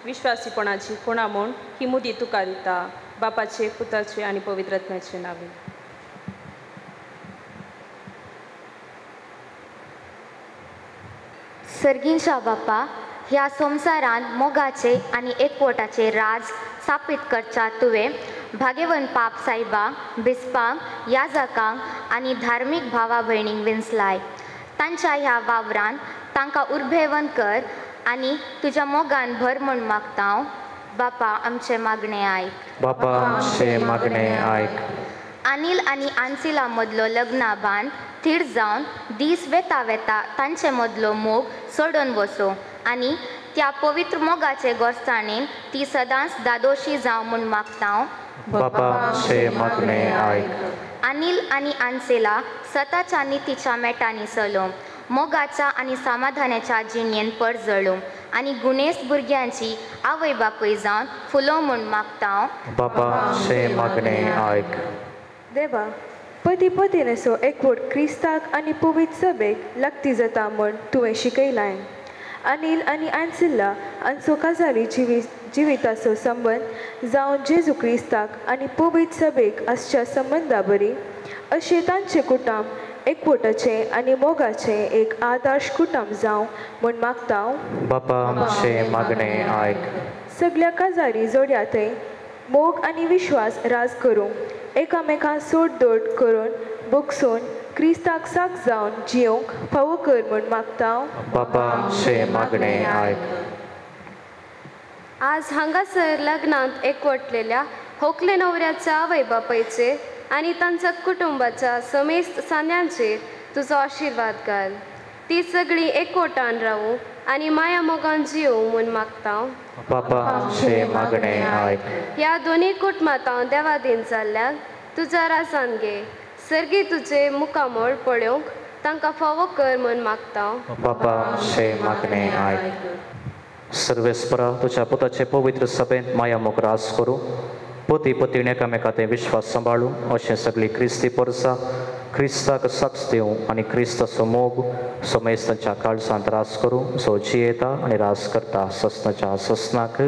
विश्वासीपणाची खुणां म्हूण ही मुदी तुका दिता. बापाचे पुताचे आनी पवित्र आत्म्याचे नांवी. सर्गींच्या बापा ह्या संवसारान मोगाचे आनी एकवटाचे राज स्थापीत करच्या तुवें भाग्यवन पाप साहेबांक बिस्पांक याजकांक आनी धार्मीक भावा भयणींक विंचलाय. तांच्या ह्या वावरान तांकां उर्बेवन कर आनी तुज्या मोगान भर म्हूण मागता हांव. बापा आमचे मागणे आयक. बापा आमचे मागणे आयक. अनिल आनी अन्सिला मदलो लग्ना बांद थीर जावन दीस वेता वेता तांचे मदलो मोग सोडून वचो आनी त्या पवित्र मोगाचे गोरसाणेन ती सदांच दादोशी जावं म्हूण मागता हांव. बापा आमचे मागणे आयक. अनिल आनी अन्सिला स्वताच्या नितीच्या मेटांनी चलोवंक मोगाच्या आनी समाधानाच्या जिणेन पर जळूंक आनी गुणेस्त भुरग्यांची आवय बापूय जावन फुलो म्हूण मागता हांव. बापा शे मागणे आयक. देवा पती पतीनेचो एकवट क्रिस्ताक आनी पवित्र सभेक लागती जाता म्हूण तुवें शिकयलां. अनिल आनी आन्सिला हांचो काजारी जिविताचो संबंद जावन जेजू क्रिस्ताक आनी पवित्र सभेक आसच्या संबंदा बरी अशें तांचे कुटुंब एकवटाचे आनी मोगाचे एक आदर्श कुटुंब जावं म्हूण मागता हांव. बापा शे मागणे आयक. सगळ्या काजारी जोड्यातय मोग आनी विश्वास राज करूं एकामेकां सोडदोड करून बोगसून क्रिस्ताक साक जावन जियोंक फावो कर म्हूण मागता हांव. बापा शे मागणे आयक. आज हांगासर लग्नांत एकवटलेल्या होकले न्हवऱ्याच्या आवय बापायचेर आनी तांच्या कुटुंबाच्या समेस्त सान्यांचेर तुजो आशिर्वाद घाल. ती सगळीं एकवटान रावूं आनी माया मोगान जियों म्हूण मागता हांव. बापा शे मागणे आयक. ह्या दोनी कुटुंबांत हांव देवादीन जाल्ल्याक तुज्या रासान घे. सर्गी तुजे मुखामोळ पळोवंक तांकां फावो कर म्हूण मागता हांव. बापा शे मागणे आयक. सर्वेस्परा तुज्या पुताचे पवित्र सभेंत माया मोग रास करूं पती पतीण एकामेकांत विश्वास सांबाळूं अशें सगळीं क्रिस्ती परसा क्रिस्ताक साक्ष दिवं आनी क्रिस्ताचो मोग समेस्तांच्या काळजांत रास करूं जो जियेता आनी रास करता सस्नाच्या सस्नाक.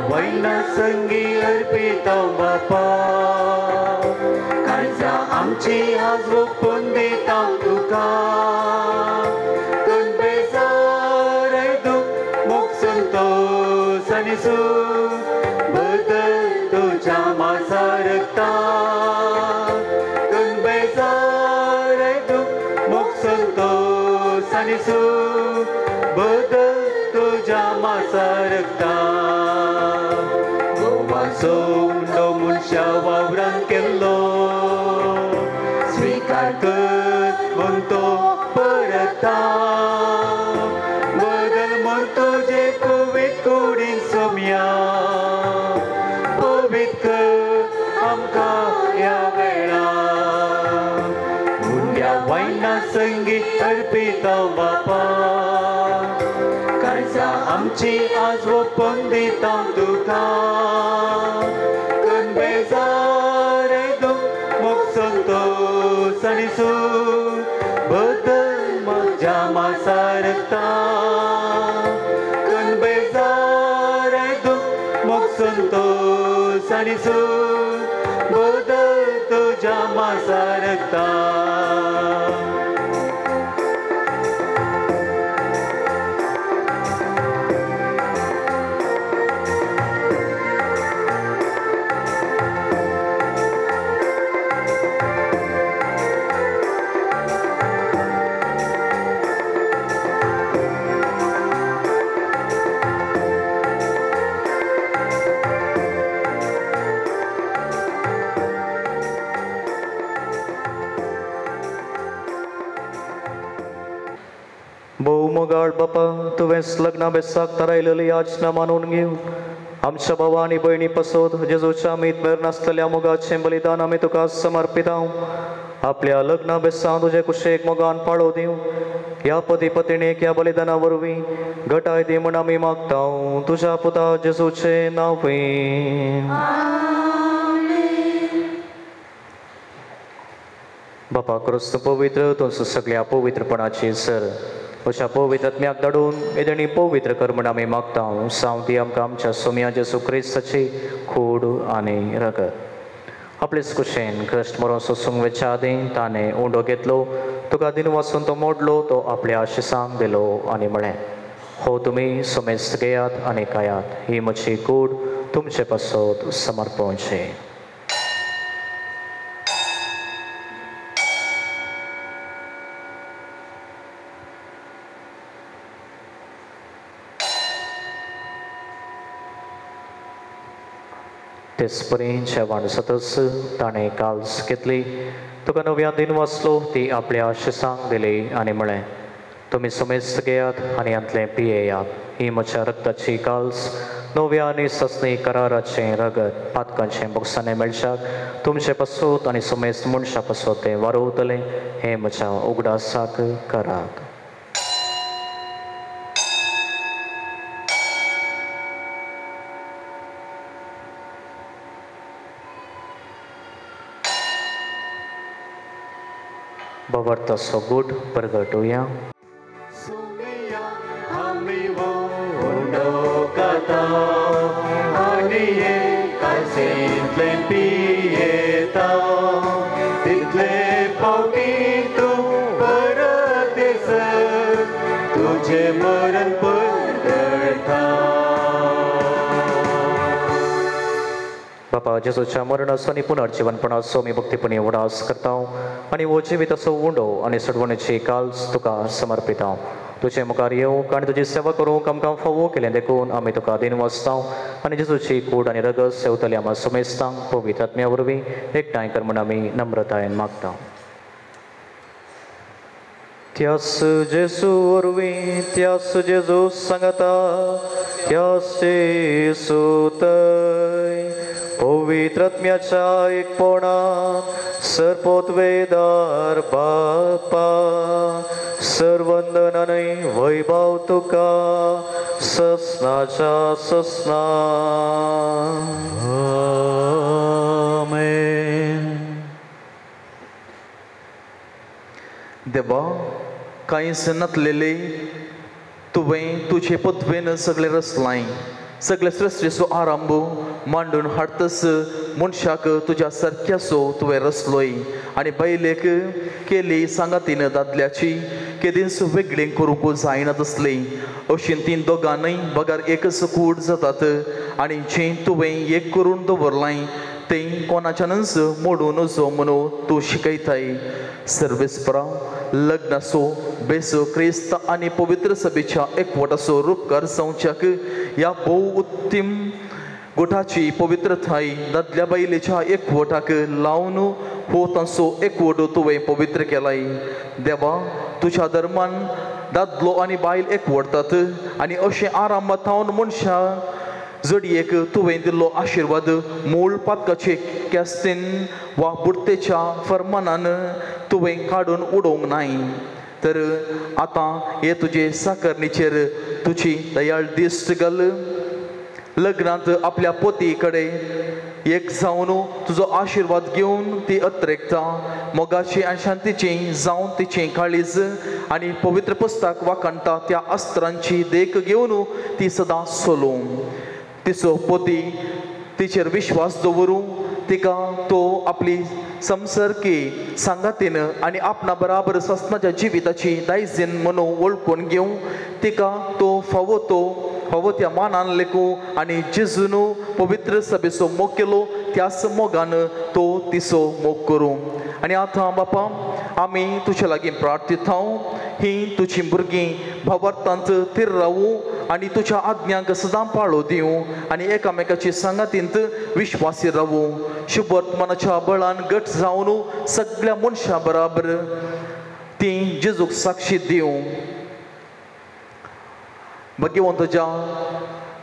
वैना संगी अर्पिता बापा काळजा आमची आज ओपून दिता तुका कणबेजार दूख मोग संतोष आनी सूख बदल तुज्या मासा रक्ता कणबेजार दूख मोग संतोष आनी सूख बदल तुज्या मासा रक्ता सोंडो मनशा वावरान केल्लो स्वीकार कर म्हूण तो परता बदल म्हूण तुजे पवित्र कुडीन सोम्या पवित्र कर आमकां ह्या वेळार मुंड्या वायना संगी अर्पिता बापा काळजा आमची आज ओपून दिता तुका कणबेजार दूख मोग संतोष आनी सूख बदल म्हज्या मासा रक्ता कणबेजार दूख मोग संतोष आनी सूख बदल तुज्या मासा रक्ता. भोव मोगाळ बापा तुवेंच लग्ना बेसाक थारायलेली याचना मानून घेवन आमच्या भावा आनी भयणी पासत जेजूच्या मीत मेर नासलेल्या मोगाचें बलिदान आमी तुका समर्पित हांव. आपल्या लग्ना बेसा तुजे कुशेक मोगान पाळो दिवं ह्या पती पत्नीक ह्या बलिदाना वरवीं घटाय दी म्हूण आमी मागता तुज्या पुता जेजूचे नांवें. बापा क्रिस्त पवित्र तुमचो सगळ्या पवित्रपणाची सर अशा पवित्रत्म्याक धाडून येदणी पवित्र कर म्हूण आमी मागता सावंती आमकां आमच्या सोम्या जेजू क्रिस्ताची खूड आनी रगत आपलेच कुशेन कश्ट मरून सोसूंक वेच्या आदीं ताणें उंडो घेतलो तुका दिन वाचून तो मोडलो तो आपल्या आशिसांक दिलो आनी म्हळें हो तुमी समेस्त घेयात आनी खायात ही म्हजी कूड तुमचे पासत समर्पणचे. तेचपरी जेवण जातच ताणें काल्स घेतली तुका नव्या दिन वाचलो ती आपल्या आशिसांक दिली आनी म्हळें तुमी समेस्त घेयात आनी हांतलें पियेयात ही म्हज्या रक्ताची काल्स नव्या आनी ससनी कराराचें रगत पातकांचें बोगसाणें मेळच्याक तुमचे पासत आनी समेस्त मनशां पासत तें वारोवतलें हें म्हज्या उगडासाक कराक. भवार्थाचो गूट परगटुया. आमी वोडोकाता आनी एकाचेंतलें पियेता तितले फावटी तूं परत येसर तुजें मरण परगडटा. बापा जेजूच्या मरणाचो आनी पुनर्जीवनपणाचो आमी भक्तीपणी उडास करता आनी हो जिविताचो उंडो आनी सडवणेची काल्स तुका समर्पिता. तुजे मुखार येवंक आनी तुजी सेवा करूंक आमकां फावो केलें देखून आमी तुका दिन वचता आनी जेजूची कूड आनी रगत सेवतली आम्हा समेस्तांक पवित्र आत्म्या वरवीं एकठांय कर म्हूण आमी नम्रतायेन मागता. त्यास जेजू वरवीं त्यास जेजू सांगता त्यास जेजू थंय पवित्र आत्म्याच्या एकपणान सर्पोद्वेदार बापा सर्वंदन आनी वैभव तुका ससनाच्या ससना. आमेन. देवा कांय नतलेले तुवें तुजे पदवेन सगळे रचलाय सगळे सृश्टीचो आरंभ मांडून हाडतस मनशाक तुज्या सारक्याचो तुवें रचलोय आनी बायलेक केली सांगातीन दादल्याची केदींच वेगळी करूंक जायना तसली अशीं तीं दोगांनय बगार एकच कूड जातात आनी जें तुवें एक करून दवरलाय तें कोणाच्यानच मोडूं नजो म्हणून तूं शिकयताय. सर्वेस्परा लग्नाचो बेसो क्रिस्त आनी पवित्र सभेच्या एकवटाचो रूपकार जावच्याक ह्या भोव उत्तम गोठाची पवित्रताय दादल्या बायलेच्या एकवटाक लावन हो तांचो एकवट तुवें पवित्र केलाय. देवा तुज्या धर्मान दादलो आनी बायल एकवटतात आनी अशें आरामात हांव मनशां जोडयेक तुवें दिल्लो आशिर्वाद मूळ पातकाचे कॅस्तीन वा बुडतेच्या फर्मानान तुवें काडून उडोवंक नाय तर आतां हे तुजे साकरणीचेर तुजी दयाळ दिश्ट घाल. लग्नांत आपल्या पती कडेन एक जावन तुजो आशिर्वाद घेवन ती अत्रेकता मोगाची आनी शांतीची जावन तिचें काळीज आनी पवित्र पुस्तक वाकांटा त्या अस्त्रांची देख घेवन ती सदां चलोवं. तिचो पती तिचेर विश्वास दवरूं तिका तो आपली संसर्गी सांगातीन आनी आपणा बराबर ससनाच्या जिविताची दायजीन म्हणून वळखून घेवं तिका तो फावो त्या मानान लेखूं आनी जेजून पवित्र सभेचो मोग केलो त्याच मोगान तो तिचो मोग करूं. आनी आतां बापा आमी तुजे लागीं प्रार्थीत ही तुजी भुरगीं भावार्थांत थीर रावूं आनी तुज्या आज्ञांक सदां पाळो दिवं आनी एकामेकाची सांगातींत विश्वासी रावूं. शुभवर्तमानाच्या बळान गट जावन सगळ्या मनशां बराबर ती जेजूक साक्षी दिवं. भगवंताच्या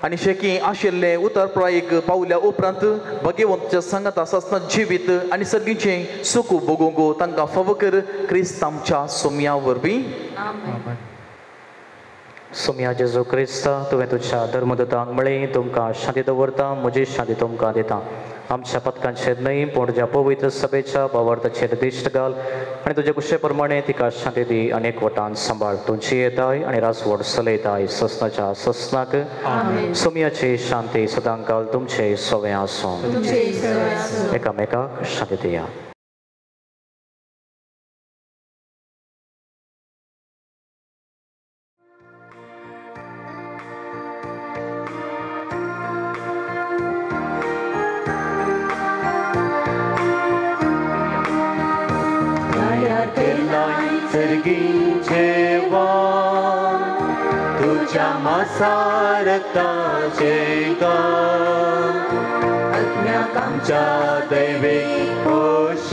आनी शेकी आशिल्ले उतरप्रायेक पावल्या उपरांत भगवंताच्या सांगाता ससना जिवीत आनी सगळींचें सुख भोगूंक तांकां फावो कर क्रिस्त आमच्या सोम्या वरवीं. सोम्या जेजू क्रिस्ता तुवें तुज्या धर्मदूतांक म्हळें तुमकां शांती दवरता म्हजी शांती तुमकां दिता. आमच्या पथकांचेर न्हय पूण तुज्या पवित्र सभेच्या भावार्थाचेर दिश्ट घाल आनी तुजे कुशे प्रमाणे तिका शांती दी आनी एकवटान सांबाळ. तुमची येताय आनी रासवड चलयताय ससनाच्या ससनाक. सोम्याची शांती सदां काल तुमचे सोवे आसूं. एकामेकाक शांती दिया. सर्गीचे वान तुझ्या मासारताचे गान आत्म्याक आमच्या दैवीक पोश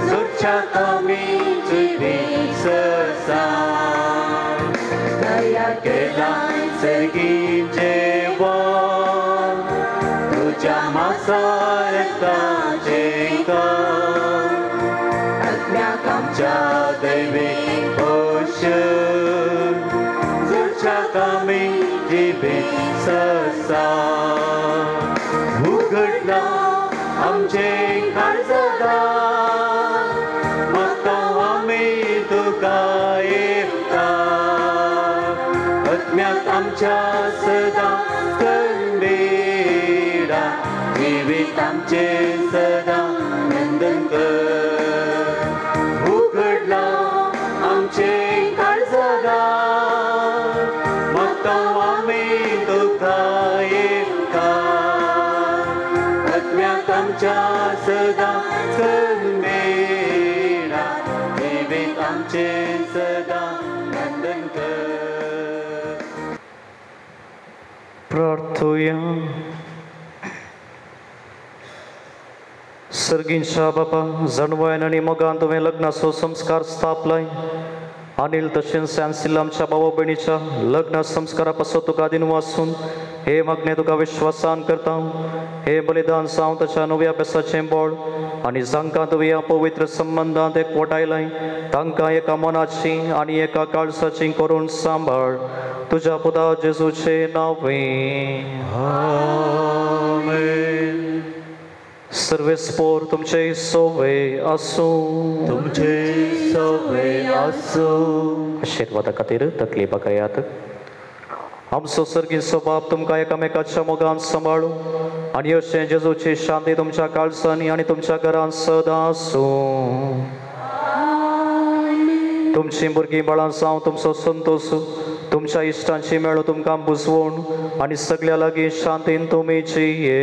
सुरच्या कमी जिवीस दया केला सर्गीचे रक्ताचे काम आत्म्याक आमच्या दैवीक पोषण जगच्याक आमी जिबीत ससा उगडला आमचे काळजादार म्हाका आमी तुका येता आत्म्याक आमच्या सदां कणबेडा जिवीत आमचे सदां नंदन कर उगडला आमचे काळजादार म्हाका आमी तुका येता आत्म्याक आमच्या सदां कणबेडा जिवीत आमचे सदां नंदन कर प्रार्थूया सर्गींच्या बापा जणवायन आनी मोगान तुवें लग्नाचो संस्कार स्थापलाय अनिल तशेंच सॅन्सिल आमच्या भावा भयणीच्या लग्न संस्कारा पासून तुका दिन वाचून हे मागणें तुका विश्वासान करता हे बलिदान जावं ताच्या नव्या अभ्यासाचें बोळ आनी जांकां तुवें ह्या पवित्र संबंदांत एकवटायलाय तांकां एका मनाची आनी एका काळजाची करून सांबाळ तुझ्या पुता जेजूचे नांवें आमेन सर्वेस्पोर तुमचे सोवे आसूं तुमचे सोवे आसूं आशिर्वादा खातीर तकलीफा करात आमचो सर्गीचो बाप तुमकां एकामेकाच्या मोगान सांबाळू आनी अशें जेजूची शांती तुमच्या काळजांनी आनी तुमच्या घरांत सदां आसूं तुमची भुरगीं बाळां जावं तुमचो संतोष तुमच्या इश्टांची मेळो तुमकां बुजवून आनी सगळ्या लागीं शांतीन तुमी जिये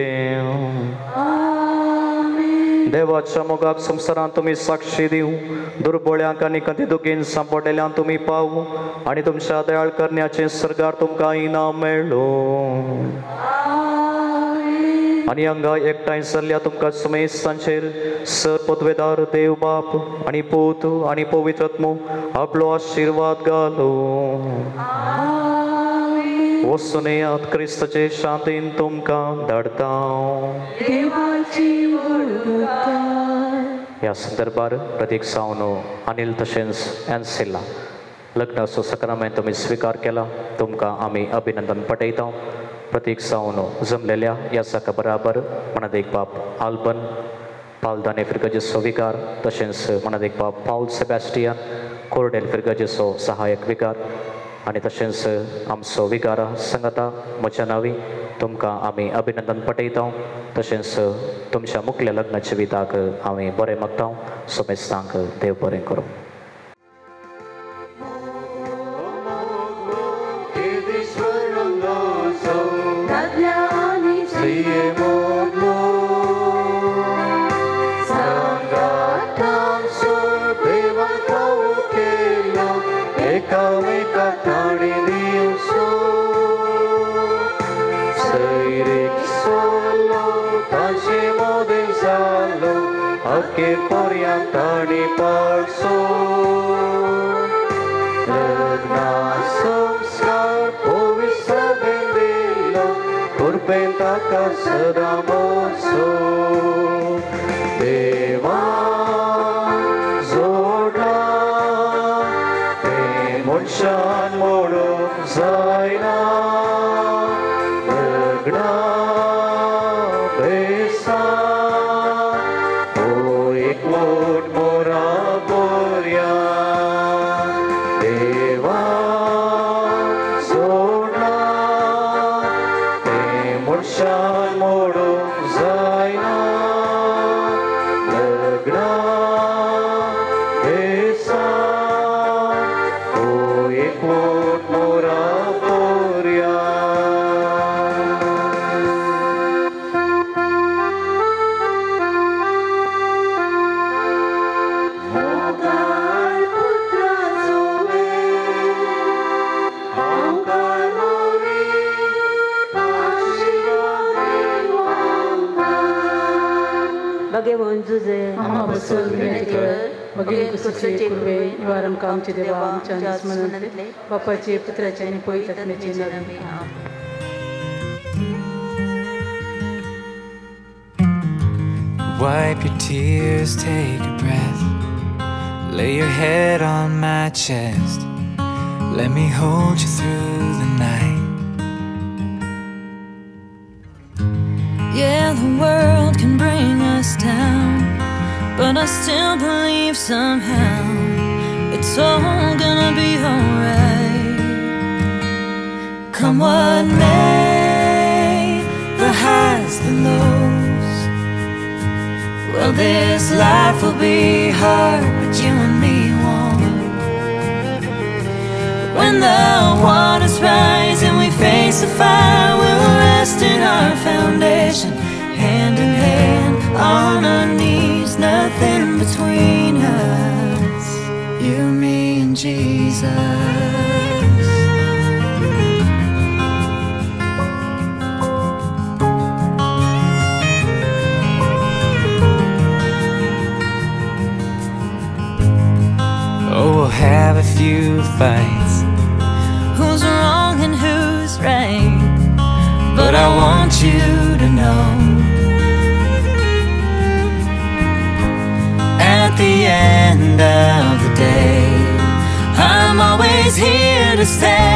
देवाच्या मोगाक संवसारांत तुमी साक्षी दिवं दुर्बळ्यांक आनी कधी दुखीन सांपडलेल्यांक तुमी पावू आनी तुमच्या दयाळ करण्याचें सरकार तुमकां इनाम मेळो आनी हांगा एकठांय जाल्ल्या तुमकां समेस्तांचेर सर पदवेदार देव बाप आनी पूत आनी पवित्र आत्मो आपलो आशिर्वाद घालो वचून येयात क्रिस्ताचे शांतीन तुमकां धाडटा ह्या संदर्भार प्रतीक सावन अनिल तशेंच एन्सिला लग्नाचो सक्रामेंत तुमी स्विकार केला तुमकां आमी अभिनंदन पटयता प्रतीक सावन जमलेल्या ह्या साका बराबर मनादेक बाप आल्बन पालदाने फिरगजेचो विकार तशेंच मनादेक बाप पाऊल सेबॅस्टियन कोर्डेल फिरगजेचो सहायक विकार आनी तशेंच आमचो विकारा संगता म्हज्या नांवी तुमकां आमी अभिनंदन पटयता तशेंच तुमच्या मुख्य लग्नाच्या विताक हांवें बरें मागता सोमेस्तांक देव बरें करूं Che poriantani palso Lagna samskar povisa bendillo Kurpenta kasada moso Deva zoda Te munchan modo zaina Lagna besa निवारण कामचे देवा आमच्या स्मरणातले बापाचे पुत्राचे आणि पवित्र आत्म्याचे नावे Wipe your tears, take a breath. Lay your head on my chest. Let me hold you through the night. Yeah, the world can bring us down, but I still believe somehow it's all gonna be alright. Come what may, the highs, the lows. Well, this life will be hard, but you and me won't. When the waters rise and we face the fire, we'll rest in our foundation, hand in hand, on our knees, nothing between us, you, me, and Jesus. Oh, we'll have a few fights, Who's wrong and who's right, but I want you to know, at the end of the day, I'm always here to stay.